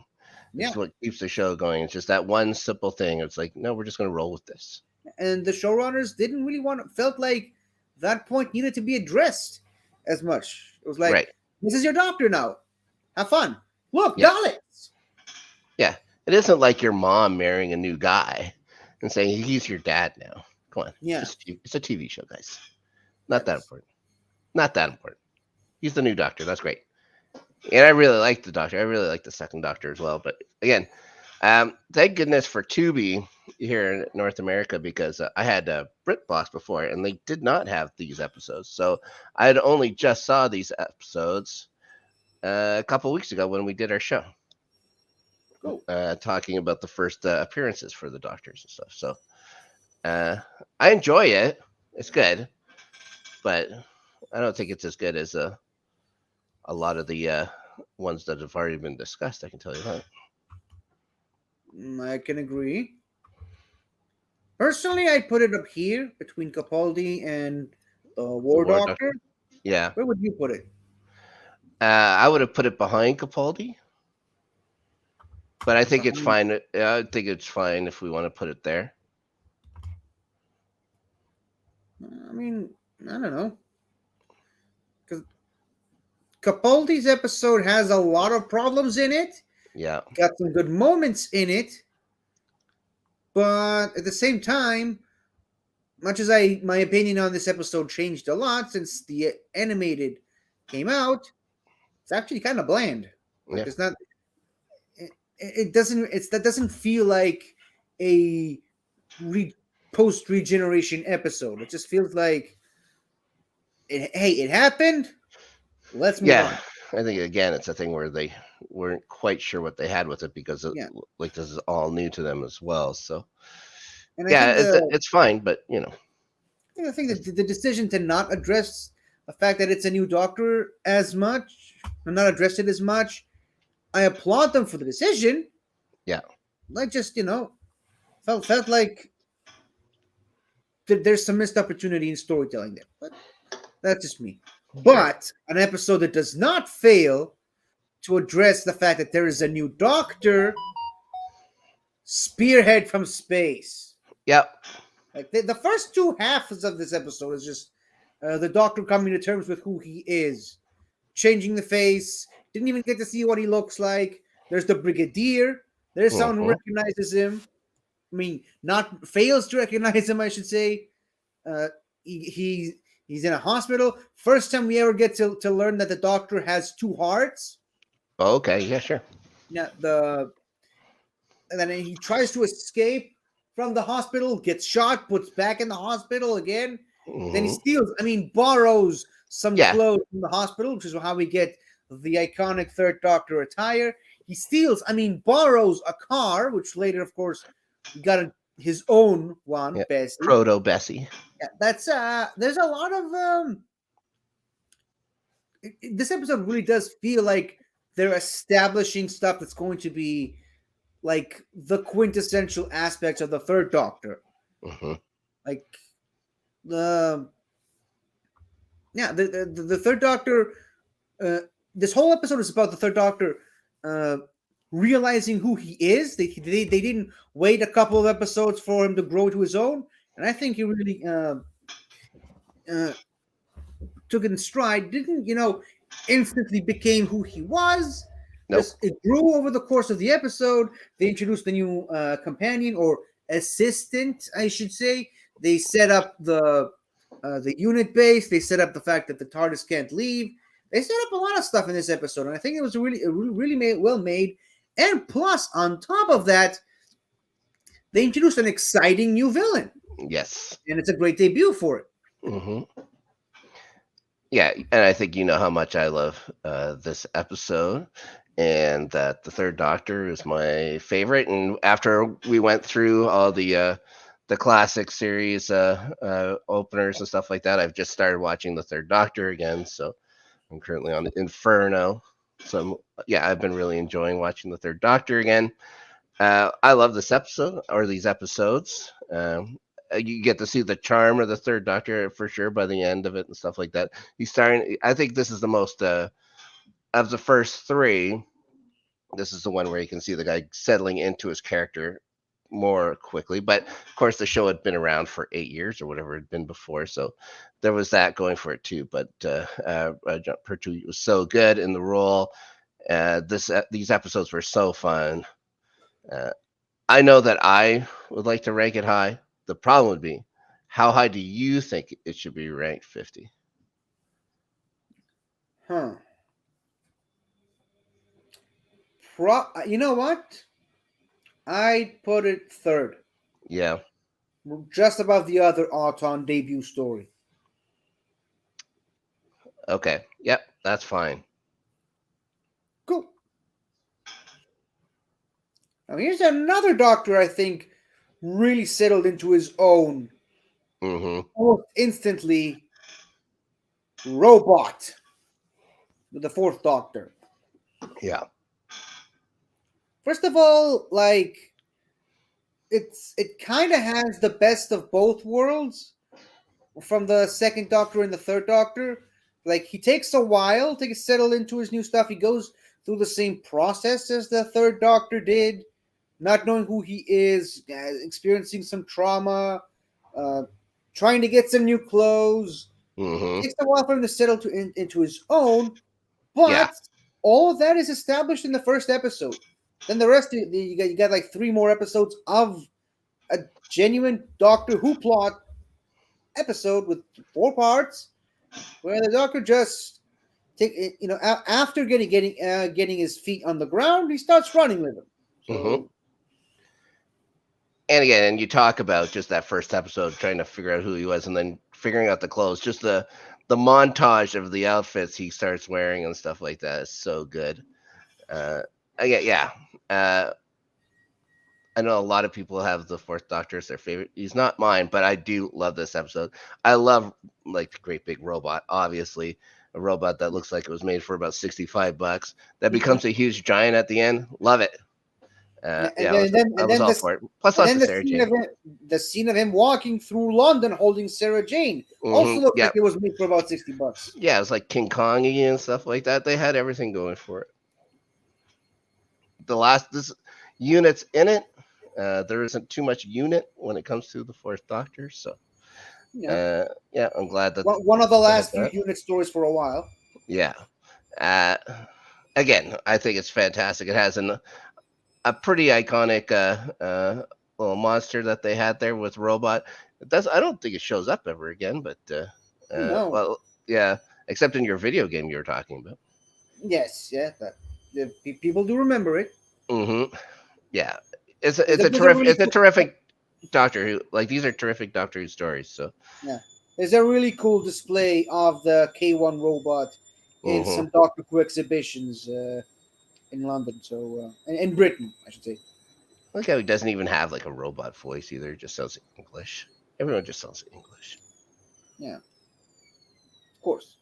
yeah, It's what keeps the show going. It's just that one simple thing. It's like, no, we're just going to roll with this. and the showrunners didn't really felt like that point needed to be addressed as much. It was like, Right. this is your doctor now. Have fun. Look, Yeah. Daleks. Yeah. It isn't like your mom marrying a new guy and saying he's your dad now. Come on. Yeah. It's a TV show, guys. Not that important. Not that important. He's the new doctor. That's great. And I really like the doctor. I really like the second doctor as well. But again, thank goodness for Tubi here in North America, because I had BritBox before, and they did not have these episodes. So I had only just saw these episodes a couple weeks ago when we did our show. Cool. Talking about the first appearances for the doctors and stuff. So I enjoy it. It's good, but I don't think it's as good as a lot of the ones that have already been discussed. I can tell you that. I can agree. Personally, I put it up here between Capaldi and the War War Doctor. Yeah. Where would you put it? I would have put it behind Capaldi, but I think it's fine. I think it's fine if we want to put it there. I mean, I don't know. Because Capaldi's episode has a lot of problems in it. Yeah. Got some good moments in it. But at the same time, much as my opinion on this episode changed a lot since the animated came out, it's actually kind of bland. Like, Yeah. it's not. It doesn't. That doesn't feel like a post regeneration episode. It just feels like, hey, it happened. Let's move on. I think again, it's a thing where they weren't quite sure what they had with it, because like this is all new to them as well. So And I think it's fine, but I think that the decision to not address the fact that it's a new doctor as much, or not address it as much, I applaud them for the decision. Yeah. Like, just, felt like there's some missed opportunity in storytelling there. But that's just me. But an episode that does not fail to address the fact that there is a new doctor, Spearhead from Space. Yep. Like, the first two halves of this episode is just the doctor coming to terms with who he is, changing the face. Didn't even get to see what he looks like. There's the Brigadier. There's someone who recognizes him. I mean, not fails to recognize him, I should say. He's in a hospital. First time we ever get to learn that the doctor has two hearts. Oh, okay. Yeah, sure. Yeah, and then he tries to escape from the hospital, gets shot, puts back in the hospital again. Then he steals, borrows some clothes from the hospital, which is how we get the iconic Third Doctor attire. He steals, borrows a car, which later, of course, we got to his own one, Yeah. Bessie. Proto Bessie. Yeah, that's there's a lot of this episode really does feel like they're establishing stuff that's going to be like the quintessential aspects of the Third Doctor. Hmm. Like the the Third Doctor. This whole episode is about the Third Doctor realizing who he is. They didn't wait a couple of episodes for him to grow to his own, and I think he really took it in stride. Didn't instantly became who he was. Nope. Just it grew over the course of the episode. They introduced the new companion or assistant, I should say. They set up the unit base. They set up the fact that the TARDIS can't leave. They set up a lot of stuff in this episode, and I think it was well made. And plus, on top of that, they introduced an exciting new villain, Yes. and it's a great debut for it. Hmm. Yeah, and I think you know how much I love this episode, and that the Third Doctor is my favorite. And after we went through all the classic series openers and stuff like that, I've just started watching the Third Doctor again. So I'm currently on Inferno. So yeah, I've been really enjoying watching the Third Doctor again. I love this episode or these episodes. You get to see the charm of the Third Doctor for sure by the end of it and stuff like that. He's starting. I think this is the most of the first three. This is the one where you can see the guy settling into his character more quickly. But of course, the show had been around for 8 years or whatever it had been before, so there was that going for it too. But John Pertwee was so good in the role. These episodes were so fun. I know that I would like to rank it high. The problem would be, how high do you think it should be ranked? 50? Huh. You know what? I'd put it third. Yeah. Just above the other Auton debut story. Okay. Yep. That's fine. Cool. Now here's another Doctor I think really settled into his own Mm-hmm. almost instantly. Robot. With the Fourth Doctor. Yeah. First of all, like it kind of has the best of both worlds from the Second Doctor and the Third Doctor. Like he takes a while to settle into his new stuff. He goes through the same process as the Third Doctor did, not knowing who he is, experiencing some trauma, trying to get some new clothes. Mm-hmm. It takes a while for him to settle into his own, but Yeah. all of that is established in the first episode. Then the rest, you got like 3 more episodes of a genuine Doctor Who plot episode with 4 parts, where the Doctor just after getting his feet on the ground, he starts running with them. So, Mhm. And again, and you talk about just that first episode, trying to figure out who he was, and then figuring out the clothes. Just the montage of the outfits he starts wearing and stuff like that is so good. Yeah. I know a lot of people have the Fourth Doctor as their favorite. He's not mine, but I do love this episode. I love like the great big robot, obviously. A robot that looks like it was made for about $65 that becomes a huge giant at the end. Love it. I was all for it. Plus, lots of Sarah Jane. The scene of him walking through London holding Sarah Jane also looked like it was made for about $60. Yeah, it was like King Kong and stuff like that. They had everything going for it. This unit's in it. There isn't too much unit when it comes to the Fourth Doctor, so I'm glad that one of the last few unit stories for a while. Yeah. Again, I think it's fantastic. It has a pretty iconic little monster that they had there with Robot. I don't think it shows up ever again, but No. well, yeah, except in your video game you were talking about. Yes, yeah, people do remember it. Mm-hmm. Yeah, it's a terrific Doctor Who. Like, these are terrific Doctor Who stories. So yeah, there's a really cool display of the K1 robot in some Doctor Who exhibitions in London. So in Britain, I should say. Like how he doesn't even have like a robot voice either. He just sounds English. Everyone just sounds English. Of course.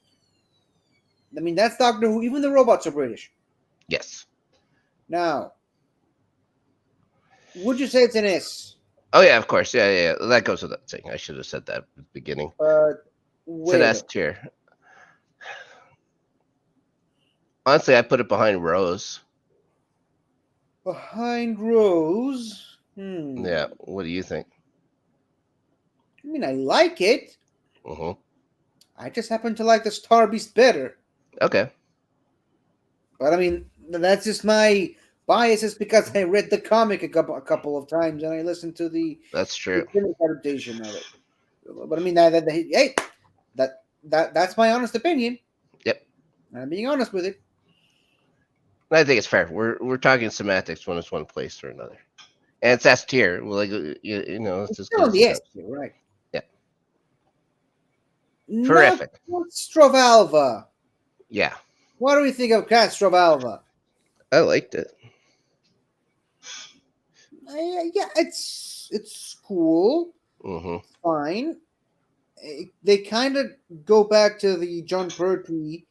I mean, that's Doctor Who. Even the robots are British. Yes. Now, would you say it's an S? Oh yeah, of course. Yeah. That goes without saying. I should have said that at the beginning. But It's an S tier. Honestly, I put it behind Rose. behind Rose. Yeah. What do you think? I mean, I like it. Mm-hmm. I just happen to like the Star Beast better. Okay. But I mean, that's just my biases because I read the comic a couple of times and I listened to the That's true. adaptation of it. But I mean, that's my honest opinion. Yep. I'm being honest with it. I think it's fair. We're talking semantics when it's one place or another, and it's S tier. Well, like you know, it's just Still on the S tier, right? Yeah. Terrific. Castrovalva. Yeah, What do we think of Castrovalva? I liked it. Yeah, it's cool. Mm-hmm. Fine. They kind of go back to the John Pertwee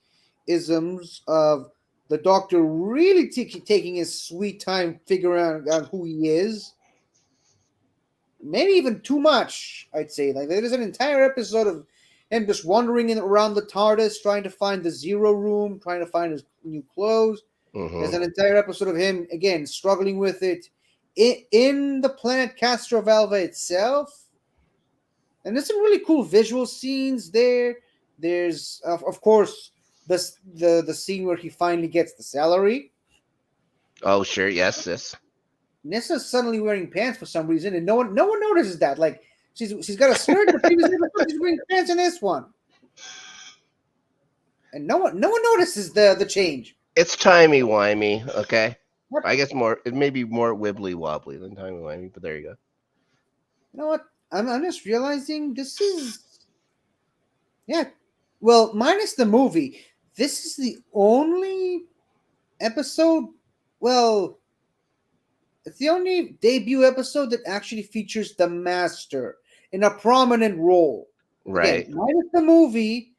isms of the Doctor really taking his sweet time figuring out who he is. Maybe even too much, I'd say. Like there's an entire episode of him just wandering around the TARDIS, trying to find the Zero Room, trying to find his new clothes. Mm-hmm. There's an entire episode of him again struggling with it in the planet Castrovalva itself. And there's some really cool visual scenes there. There's, of course, the scene where he finally gets the salary. Oh, sure. Yes. Nissa's suddenly wearing pants for some reason, and no one notices that. Like she's got a skirt in the previous episode, she's wearing pants in this one, and no one notices the change. It's timey-wimey, okay? What? I guess it may be more wibbly-wobbly than timey-wimey, but there you go. You know what? I'm just realizing this is, yeah, well, minus the movie, this is the only episode, well, it's the only debut episode that actually features the Master in a prominent role. Right. Again, minus the movie,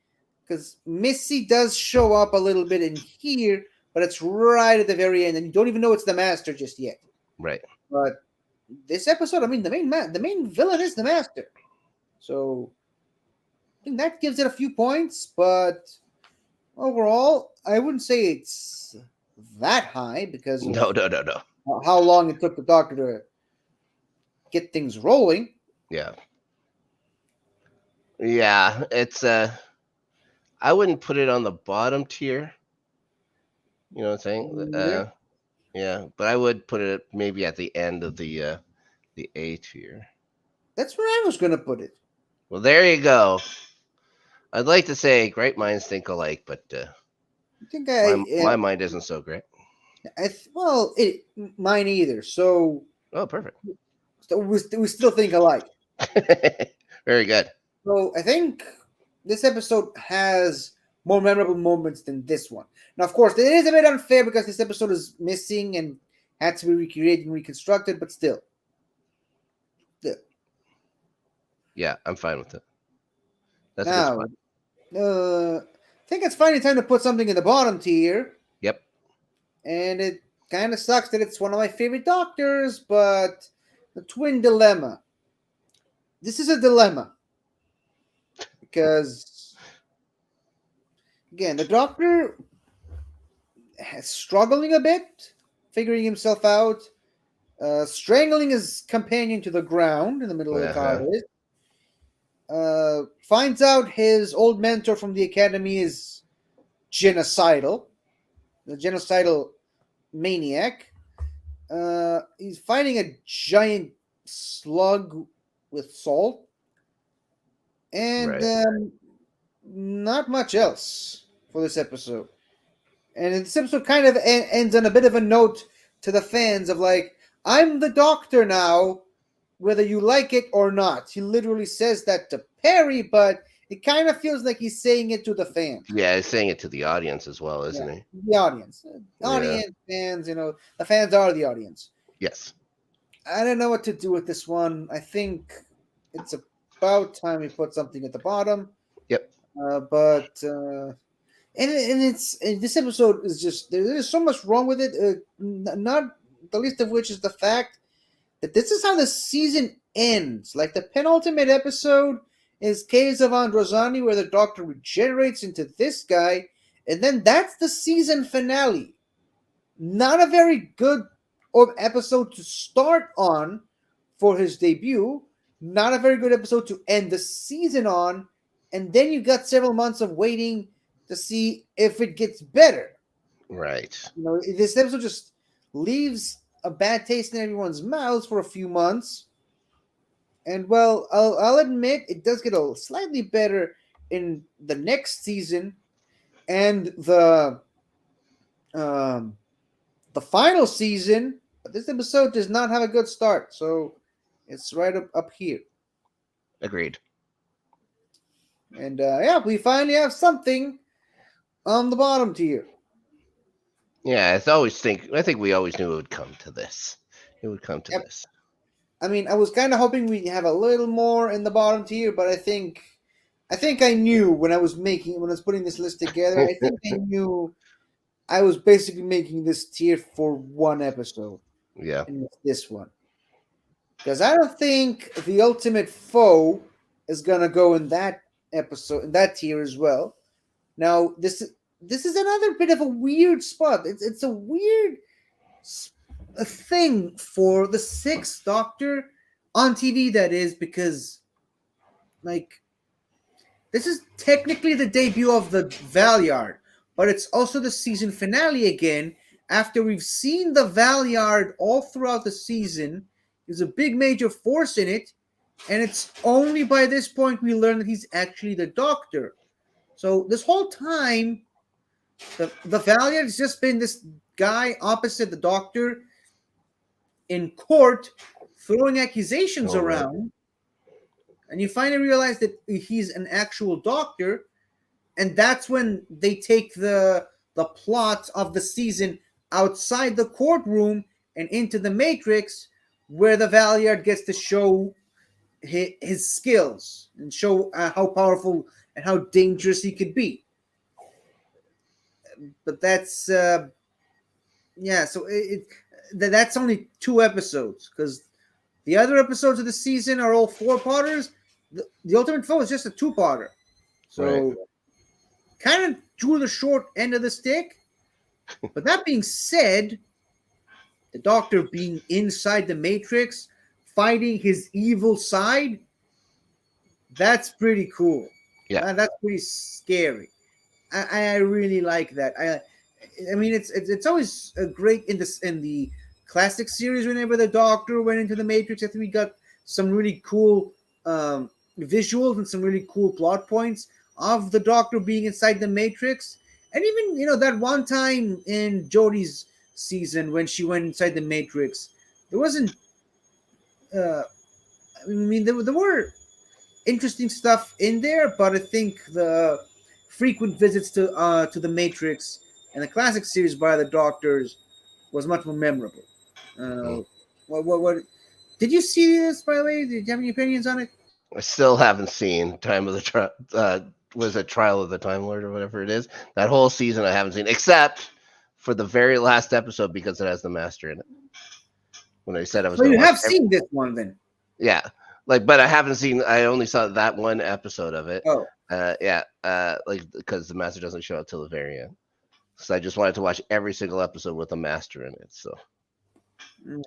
because Missy does show up a little bit in here, but it's right at the very end, and you don't even know it's the Master just yet. Right. But this episode, I mean, the main villain is the Master, so I think that gives it a few points. But overall, I wouldn't say it's that high because of No. how long it took the Doctor to get things rolling. Yeah. Yeah, it's I wouldn't put it on the bottom tier. You know what I'm saying? Yeah. Yeah, but I would put it maybe at the end of the A tier. That's where I was going to put it. Well, there you go. I'd like to say great minds think alike, but I think my mind isn't so great. mine either. So Oh, perfect. we still think alike. Very good. So I think this episode has more memorable moments than this one. Now, of course, it is a bit unfair because this episode is missing and had to be recreated and reconstructed, but still. Yeah, I'm fine with it. That's Now, a good spot. I think it's finally time to put something in the bottom tier. Yep. And it kind of sucks that it's one of my favorite Doctors, but the Twin Dilemma. This is a dilemma. Because, again, the Doctor is struggling a bit, figuring himself out, strangling his companion to the ground in the middle of the TARDIS. Finds out his old mentor from the Academy is genocidal, the genocidal maniac. He's fighting a giant slug with salt, and not much else for this episode. And this episode kind of ends on a bit of a note to the fans of like, I'm the Doctor now, whether you like it or not. He literally says that to Perry, but it kind of feels like he's saying it to the fans. Yeah, he's saying it to the audience as well, isn't he? The audience. Fans, the fans are the audience. Yes. I don't know what to do with this one. I think it's about time we put something at the bottom. Yep. And this episode is just there's so much wrong with it. Not the least of which is the fact that this is how the season ends. Like the penultimate episode is Caves of Androzani, where the Doctor regenerates into this guy, and then that's the season finale. Not a very good episode to start on for his debut. Not a very good episode to end the season on, and then you got several months of waiting to see if it gets better. Right. You know, this episode just leaves a bad taste in everyone's mouths for a few months. And well, I'll admit it does get a slightly better in the next season, and the final season. But this episode does not have a good start, so it's right up here. Agreed. And yeah, we finally have something on the bottom tier. Yeah, I think we always knew it would come to this. It would come to Yep. this. I mean, I was kind of hoping we'd have a little more in the bottom tier, but I think I knew when I was putting this list together. I think I knew I was basically making this tier for one episode, Yeah. and it's this one, because I don't think the Ultimate Foe is gonna go in that episode, in that tier as well. Now, this is another bit of a weird spot. It's a weird thing for the Sixth Doctor on TV, that is, because like this is technically the debut of the Valyard, but it's also the season finale again. After we've seen the Valyard all throughout the season, there's a big major force in it, and it's only by this point we learn that he's actually the Doctor. So this whole time, the Valyard has just been this guy opposite the Doctor in court, throwing accusations around, and you finally realize that he's an actual Doctor, and that's when they take the plot of the season outside the courtroom and into the Matrix, where the Valyard gets to show his skills and show how powerful and how dangerous he could be. But that's yeah. So that's only 2 episodes, because the other episodes of the season are all 4-parters. The Ultimate Foe is just a 2-parter. So kind of drew the short end of the stick. But that being said, the Doctor being inside the Matrix, fighting his evil side, that's pretty cool. Yeah. That's pretty scary. I really like that. I mean, it's always a great in the classic series. Whenever the Doctor went into the Matrix, I think we got some really cool visuals and some really cool plot points of the Doctor being inside the Matrix. And even that one time in Jodie's season when she went inside the Matrix, there wasn't. I mean, there were interesting stuff in there, but I think the frequent visits to the Matrix and the classic series by the Doctors was much more memorable. What did you see this, by the way? Did you have any opinions on it? I still haven't seen Time of the was it Trial of the Time Lord or whatever it is. That whole season I haven't seen, except for the very last episode because it has the Master in it. When I said I was, you have seen this one then? Yeah, but I haven't seen. I only saw that one episode of it. Oh, because the Master doesn't show up till the very end. So I just wanted to watch every single episode with the Master in it. So, and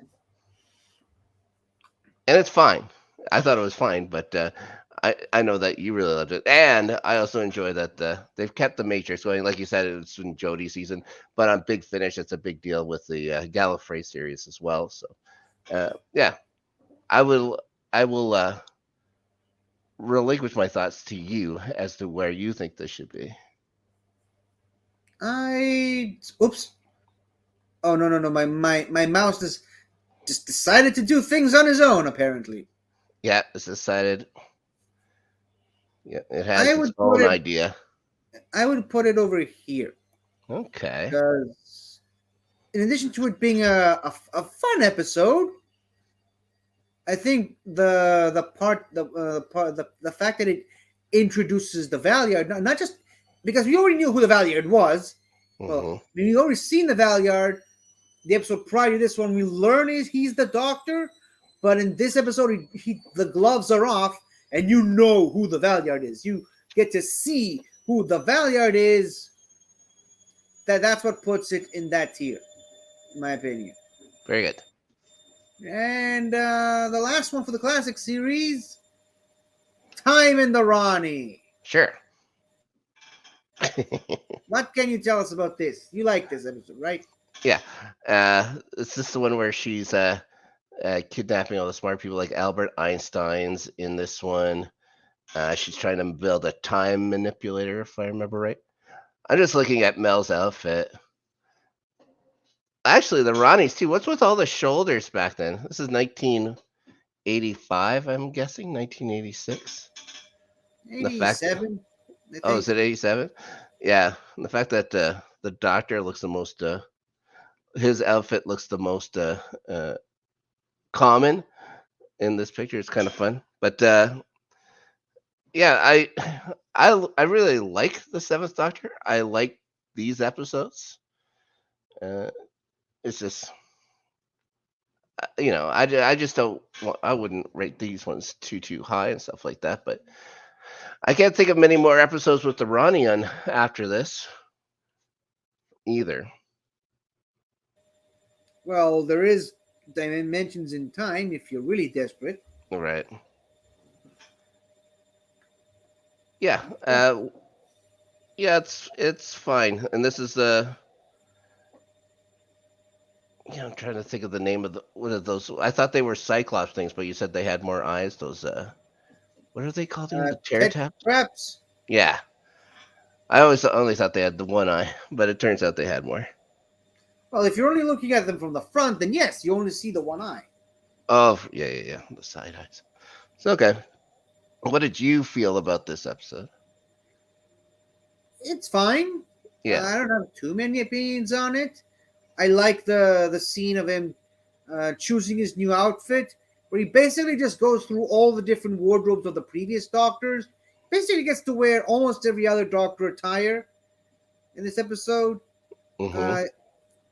it's fine. I thought it was fine, but I know that you really loved it, and I also enjoy that they've kept the Matrix going. Like you said, it's in Jodie season, but on Big Finish, it's a big deal with the Gallifrey series as well. So, yeah, I will relinquish my thoughts to you as to where you think this should be. Oops. Oh no! My mouse just decided to do things on his own, apparently. Yeah, it's decided. Yeah, it has its own idea. I would put it over here. Okay. Because in addition to it being a fun episode, I think the fact that it introduces the Valiard, not just because we already knew who the Valiard was. Well, Mhm. we already seen the Valiard. The episode prior to this one, we learn is he's the Doctor, but in this episode, the gloves are off, and you know who the Valiard is. You get to see who the Valiard is. That's what puts it in that tier, in my opinion. Very good. And the last one for the classic series, Time in the Ronnie. Sure. What can you tell us about this? You like this episode, right? Yeah. Is this the one where she's kidnapping all the smart people like Albert Einstein's in this one? She's trying to build a time manipulator, if I remember right. I'm just looking at Mel's outfit. Actually, the Ronnies too. What's with all the shoulders back then? This is 1985, I'm guessing. 1986. The fact- 87. Oh, is it 87? Yeah. And the fact that the Doctor looks the most, his outfit looks the most common in this picture. It's kind of fun. But yeah, I really like the Seventh Doctor. I like these episodes. It's just, I just don't. I wouldn't rate these ones too high and stuff like that. But I can't think of many more episodes with the Ronnie on after this either. Well, there is dimensions in time if you're really desperate. Right. Yeah. Yeah, it's fine. And this is the. I'm trying to think of the name of what are those? I thought they were Cyclops things, but you said they had more eyes. Those what are they called? The Terratap? Traps. Yeah. I always only thought they had the one eye, but it turns out they had more. Well, if you're only looking at them from the front, then yes, you only see the one eye. Oh, yeah. The side eyes. It's okay. What did you feel about this episode? It's fine. Yeah. I don't have too many opinions on it. I like the scene of him choosing his new outfit, where he basically just goes through all the different wardrobes of the previous Doctors. Basically gets to wear almost every other Doctor attire in this episode. Mhm.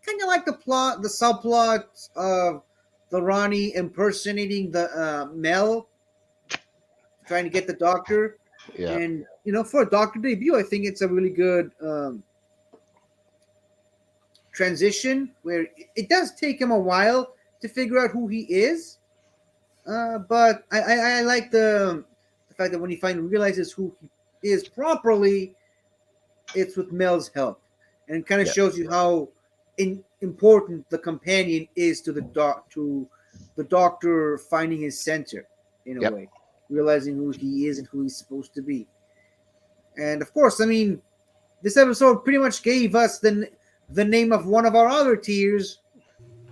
Kind of like the subplot of the Ronnie impersonating the Mel, trying to get the Doctor. Yeah. And for a Doctor debut, I think it's a really good transition where it does take him a while to figure out who he is. But I like the fact that when he finally realizes who he is properly, it's with Mel's help, and it kind of shows you how important the companion is to the Doctor finding his center in a way, realizing who he is and who he's supposed to be. And of course, I mean, this episode pretty much gave us the name of one of our other tiers.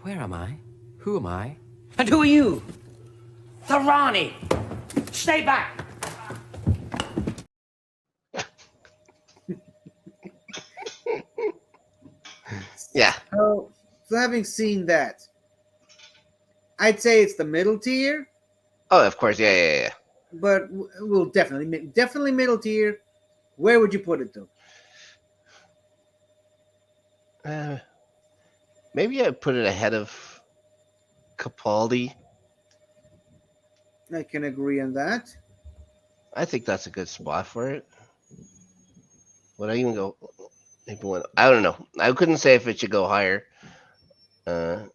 Where am I? Who am I? And who are you? The Ronnie! Stay back! Yeah. So having seen that, I'd say it's the middle tier, Oh, of course. Yeah. but we'll definitely middle tier. Where would you put it though? Maybe I put it ahead of Capaldi. I can agree on that. I think that's a good spot for it. Would I even go? Maybe one. I don't know. I couldn't say if it should go higher Yeah,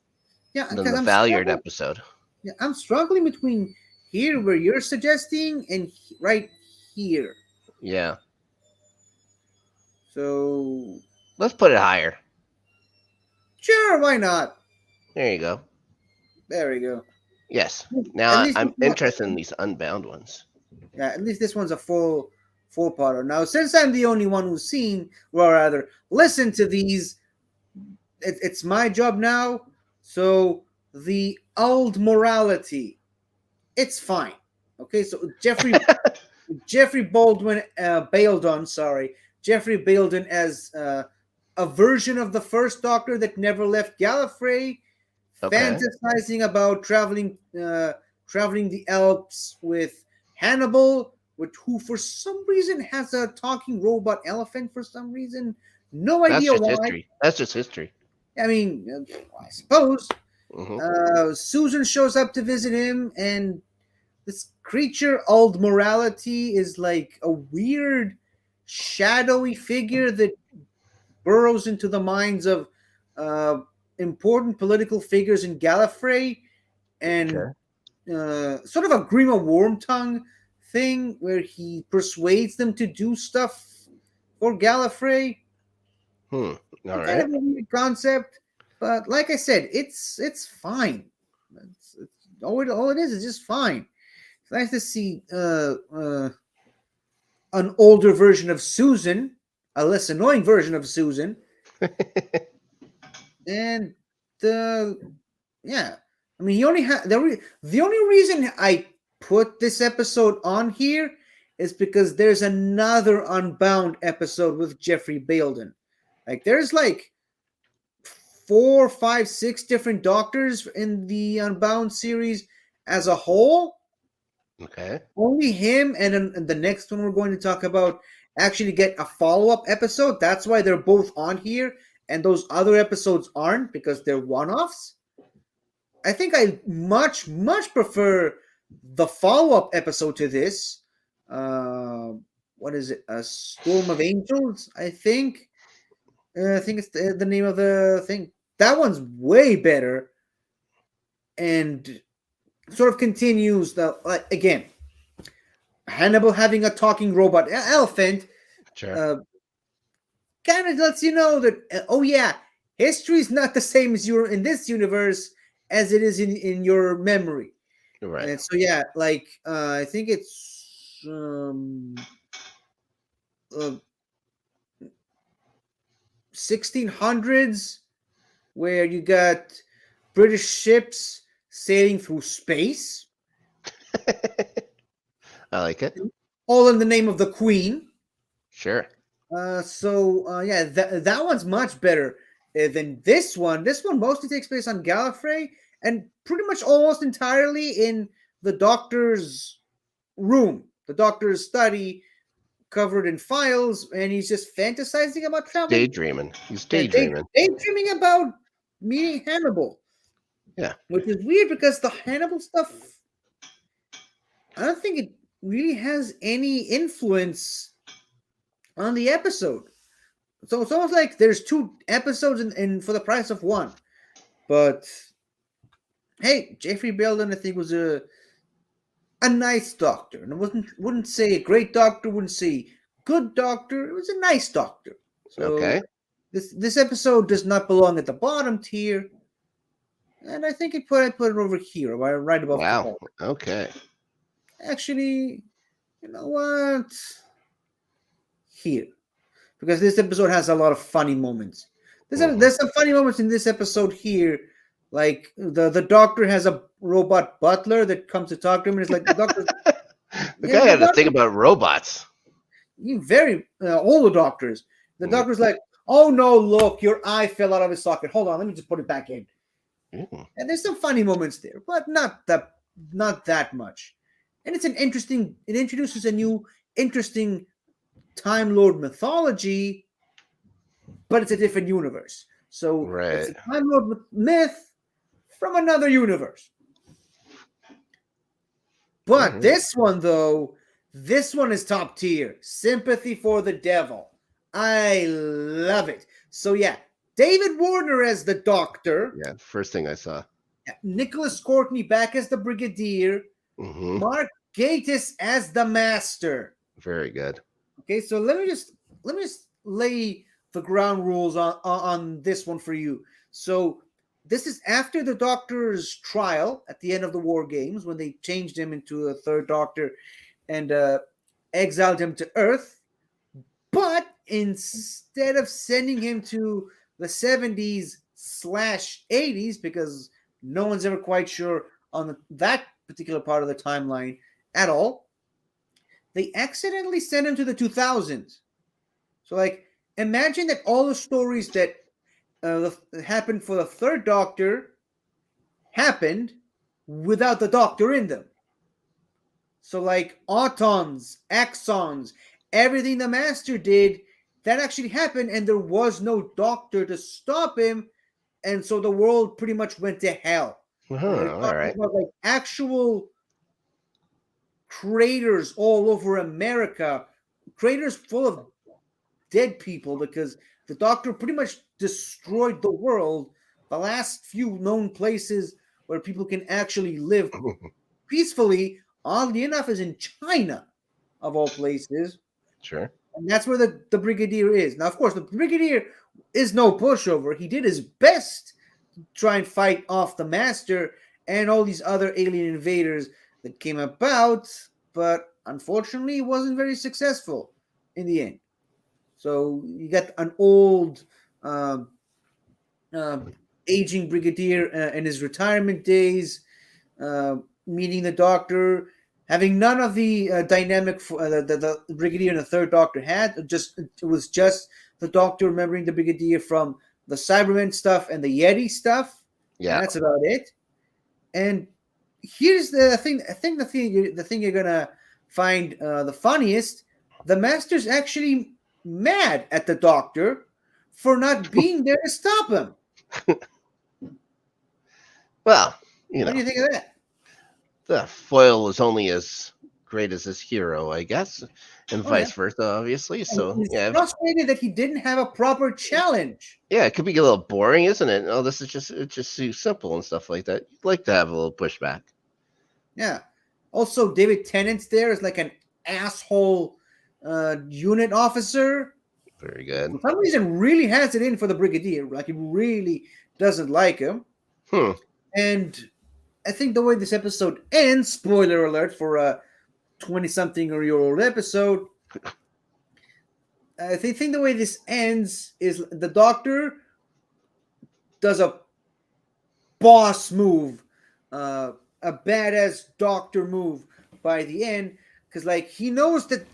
than because the Valiard episode. Yeah, I'm struggling between here where you're suggesting and right here. Yeah. So Let's put it higher. sure, why not? There you go. There we go. Yes. At Now least I'm it's not- interested in these unbound ones. Yeah, at least this one's a full parter. Now, since I'm the only one who's seen, or rather, listened to these, it's my job now. So the old morality, it's fine. Okay, so Jeffrey Baldwin Baldwin, sorry, Jeffrey Baldwin as a version of the first Doctor that never left Gallifrey, Okay. fantasizing about traveling traveling the Alps with Hannibal, who for some reason has a talking robot elephant for some reason. No That's idea just why. history. That's just history. I mean, I suppose. Hmm. Susan shows up to visit him, and this creature, Old Morality, is like a weird, shadowy figure that burrows into the minds of uh, important political figures in Gallifrey, and Okay. sort of a Grima Wormtongue thing where he persuades them to do stuff for Gallifrey. All Kind right. of a weird concept, but like I said, it's fine. All it is just fine. It's nice to see an older version of Susan, a less annoying version of Susan, and yeah. I mean, he only had the only reason I put this episode on here is because there's another Unbound episode with Jeffrey Belden. Like, there's like 4, 5, 6 different doctors in the Unbound series as a whole. Okay. Only him and then the next one we're going to talk about actually get a follow-up episode. That's why they're both on here, and those other episodes aren't because they're one-offs. I think I much prefer the follow-up episode to this. What is it? A Storm of Angels, I think. I think it's the name of the thing. That one's way better, and sort of continues again. Hannibal having a talking robot elephant Sure. kind of lets you know that oh yeah, history is not the same as you're in this universe as it is in your memory. Right. And so yeah, like I think it's 1600s where you got British ships sailing through space, I like it. all in the name of the Queen. Sure. Yeah, that one's much better than this one. This one mostly takes place on Gallifrey and pretty much almost entirely in the Doctor's room, the Doctor's study, covered in files, and he's just fantasizing about traveling. Daydreaming. He's daydreaming. Daydreaming about meeting Hannibal. Yeah. Which is weird because the Hannibal stuff, I don't think it really has any influence on the episode. So it's almost like there's 2 episodes in for the price of one. But hey, Jeffrey Belden, I think, was a nice doctor. And I wouldn't say a great doctor, wouldn't say good doctor. It was a nice doctor. So Okay. this episode does not belong at the bottom tier. And I think I put it over here, right above the Wow. hole. Okay. Actually, you know what? Here. Because this episode has a lot of funny moments. There's some funny moments in this episode here. Like the doctor has a robot butler that comes to talk to him, and it's like the doctor. The guy had to think about robots. You very older doctors. The doctor's like, "Oh no, look, your eye fell out of his socket. Hold on, let me just put it back in." And there's some funny moments there, but not that much. And it introduces a new interesting Time Lord mythology, but it's a different universe. So it's a Time Lord myth from another universe. But this one, though, this one is top tier. Sympathy for the Devil. I love it. So yeah, David Warner as the Doctor. Yeah, first thing I saw. Nicholas Courtney back as the Brigadier. Mark Gatiss as the Master. Very good. Okay, so let me just lay the ground rules on this one for you. So this is after the Doctor's trial at the end of the War Games, when they changed him into a third Doctor and exiled him to Earth. But instead of sending him to the 70s/80s, because no one's ever quite sure on that particular part of the timeline at all, they accidentally sent him to the 2000s. So, like, imagine that all the stories that happened for the third Doctor happened, without the Doctor in them. So like autons, axons, everything the Master did, that actually happened, and there was no Doctor to stop him, and so the world pretty much went to hell. And they're All talking right. about like actual craters all over America, craters full of dead people because the Doctor pretty much destroyed the world. The last few known places where people can actually live peacefully, oddly enough, is in China, of all places. Sure. And that's where the Brigadier is. Now, of course, the Brigadier is no pushover. He did his best to try and fight off the Master and all these other alien invaders that came about, but unfortunately, it wasn't very successful in the end. So you got an old, aging Brigadier in his retirement days, meeting the Doctor, having none of the dynamic the Brigadier and the Third Doctor had. It was just the Doctor remembering the Brigadier from the Cybermen stuff and the Yeti stuff. Yeah. And that's about it. And here's the thing. I think the thing you're gonna find the funniest. The Master's actually mad at the Doctor for not being there to stop him. Well, What do you think of that? the foil is only as great as his hero, I guess, and Oh, vice yeah. versa, obviously. So He's yeah, frustrated that he didn't have a proper challenge. yeah, it could be a little boring, isn't it? Oh, this is just too simple and stuff like that. You'd like to have a little pushback. Yeah. Also, David Tennant's there is like an asshole unit officer. Very good. For some reason, really has it in for the Brigadier. Like, he really doesn't like him. Hmm. And I think the way this episode ends, spoiler alert for a 20-something-year-old episode, I think the way this ends is the Doctor does a boss move, a badass Doctor move by the end, because like he knows that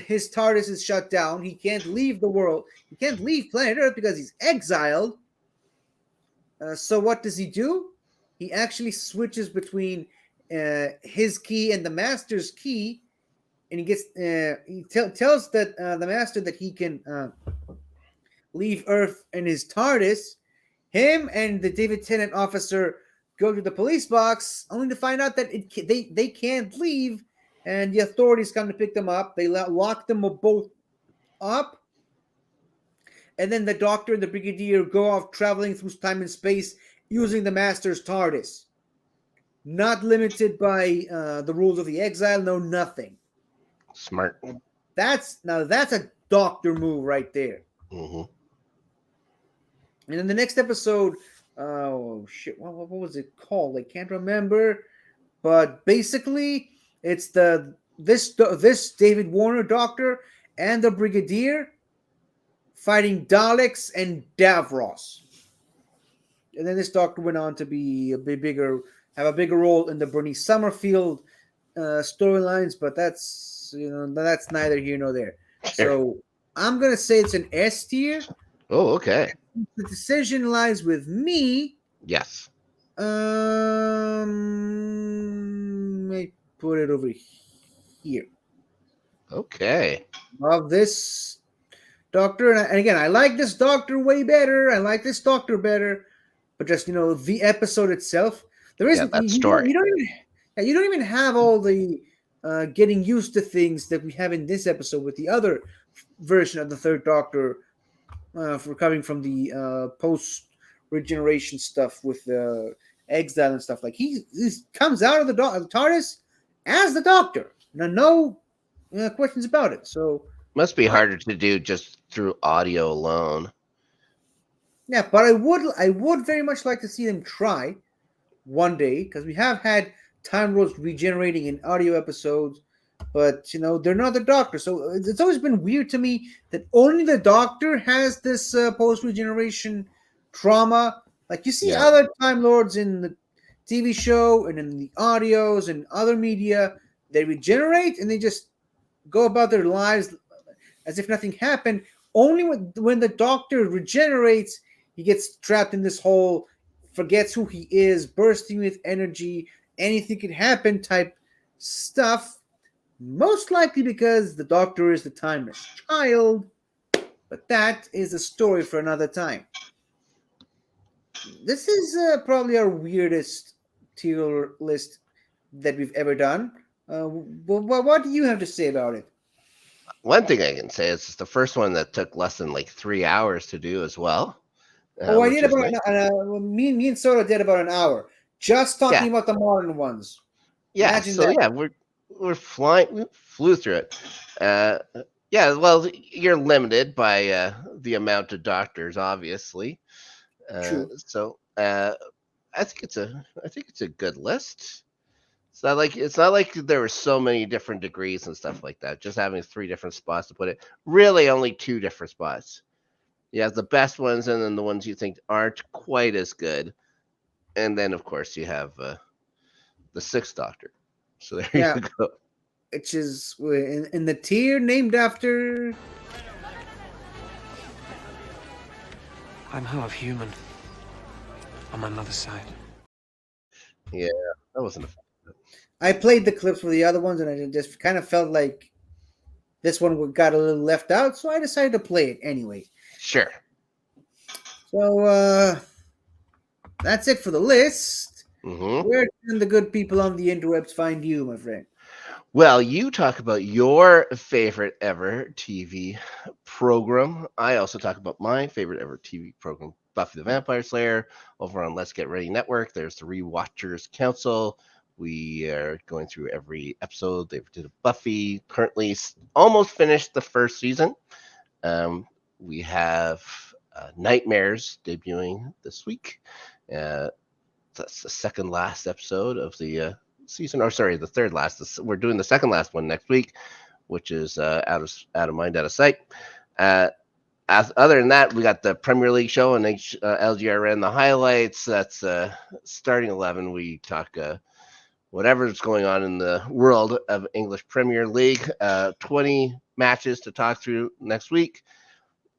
his TARDIS is shut down. He can't leave the world. He can't leave planet Earth because he's exiled. So what does he do? He actually switches between his key and the Master's key, and he gets tells that the Master that he can leave Earth in his TARDIS. Him and the David Tennant officer go to the police box, only to find out that they can't leave, and the authorities come to pick them up. They lock them both up, and then the Doctor and the Brigadier go off traveling through time and space using the Master's TARDIS. Not limited by the rules of the exile, no nothing. Smart. That's a Doctor move right there. Mm-hmm. And in the next episode, oh shit, what was it called? I can't remember. But basically, it's this David Warner Doctor and the Brigadier fighting Daleks and Davros. And then this Doctor went on to be have a bigger role in the Bernice Summerfield storylines, but that's neither here nor there. So I'm gonna say it's an S tier. Oh, okay. The decision lies with me. Yes. Let me put it over here. Okay. Of this Doctor, and again, I like this Doctor way better. I like this Doctor better, but just the episode itself, there isn't that story. You don't even have all the getting used to things that we have in this episode with the other version of the Third Doctor, for coming from the post regeneration stuff with the exile and stuff. Like he comes out of the TARDIS as the Doctor. No questions about it. So Must be harder to do just through audio alone. yeah, but I would very much like to see them try one day, because we have had Time Lords regenerating in audio episodes, but they're not the Doctor. So it's always been weird to me that only the Doctor has this post regeneration trauma. Like you see other Time Lords in the TV show and in the audios and other media, they regenerate and they just go about their lives as if nothing happened. Only when the Doctor regenerates, he gets trapped in this whole forgets who he is, bursting with energy, anything can happen type stuff. Most likely because the Doctor is the timeless child, but that is a story for another time. This is probably our weirdest tier list that we've ever done. What do you have to say about it? One thing I can say is it's the first one that took less than like 3 hours to do as well. Oh, I which did is about nice. me and Soda did about an hour just talking Yeah. about the modern ones. Yeah, Imagine so that. yeah, we're flying, we flew through it. Yeah, well, you're limited by the amount of doctors, obviously. True. So I think it's a good list. It's not like there were so many different degrees and stuff like that. Just having 3 different spots to put it. Really, only 2 different spots. You have the best ones, and then the ones you think aren't quite as good, and then of course you have the Sixth Doctor. So there Yeah, you go. which is in the tier named after. I'm half human. On my mother's side. Yeah, that wasn't a. I played the clips for the other ones, and I just kind of felt like this one got a little left out, so I decided to play it anyway. Sure. So that's it for the list. hmm Where can the good people on the interwebs find you, my friend? Well, you talk about your favorite ever TV program. I also talk about my favorite ever TV program, Buffy the Vampire Slayer, over on Let's Get Ready Network. There's the Rewatchers Council. We are going through every episode. They did a Buffy. Currently, almost finished the first season. We have Nightmares debuting this week. That's the second last episode of the season, or sorry, the third last. We're doing the second last one next week, which is out of mind, out of sight. Other than that, we got the Premier League show and LGRN, the highlights. That's starting 11. We talk whatever's going on in the world of English Premier League. 20 matches to talk through next week,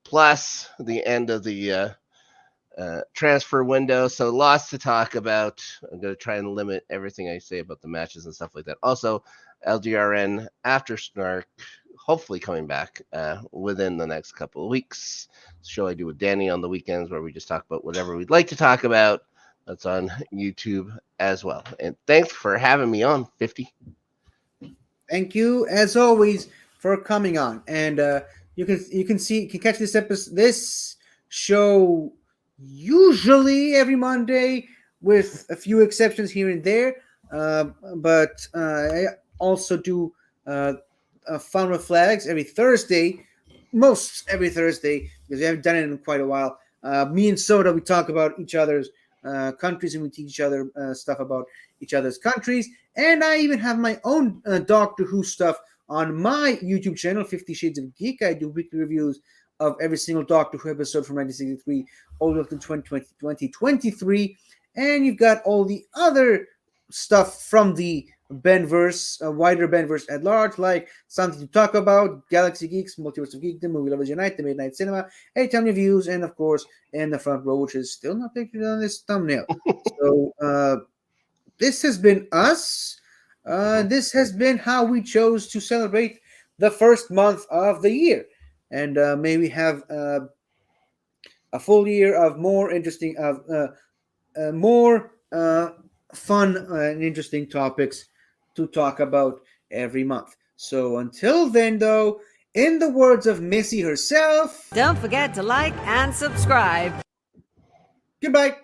plus the end of the transfer window. So lots to talk about. I'm going to try and limit everything I say about the matches and stuff like that. Also, LGRN After Snark, hopefully coming back within the next couple of weeks. Show I do with Danny on the weekends where we just talk about whatever we'd like to talk about. That's on YouTube as well. And thanks for having me on, 50. Thank you, as always, for coming on. And you can catch this show usually every Monday, with a few exceptions here and there. But I also do Fun with Flags every Thursday, most every Thursday, because we haven't done it in quite a while. Me and Soda, we talk about each other's countries, and we teach each other stuff about each other's countries. And I even have my own Doctor Who stuff on my YouTube channel, 50 Shades of Geek. I do weekly reviews of every single Doctor Who episode from 1963 all the way up to 2023. And you've got all the other stuff from the Benverse, wider Benverse at large, like Something to Talk About, Galaxy Geeks, Multiverse of Geekdom, Movie Lovers Unite, The Midnight Cinema, Anytime Reviews, and of course, In the Front Row, which is still not pictured on this thumbnail. So this has been us. This has been how we chose to celebrate the first month of the year. And may we have a full year of more interesting, more fun and interesting topics to talk about every month. So until then, though, in the words of Missy herself, don't forget to like and subscribe. Goodbye.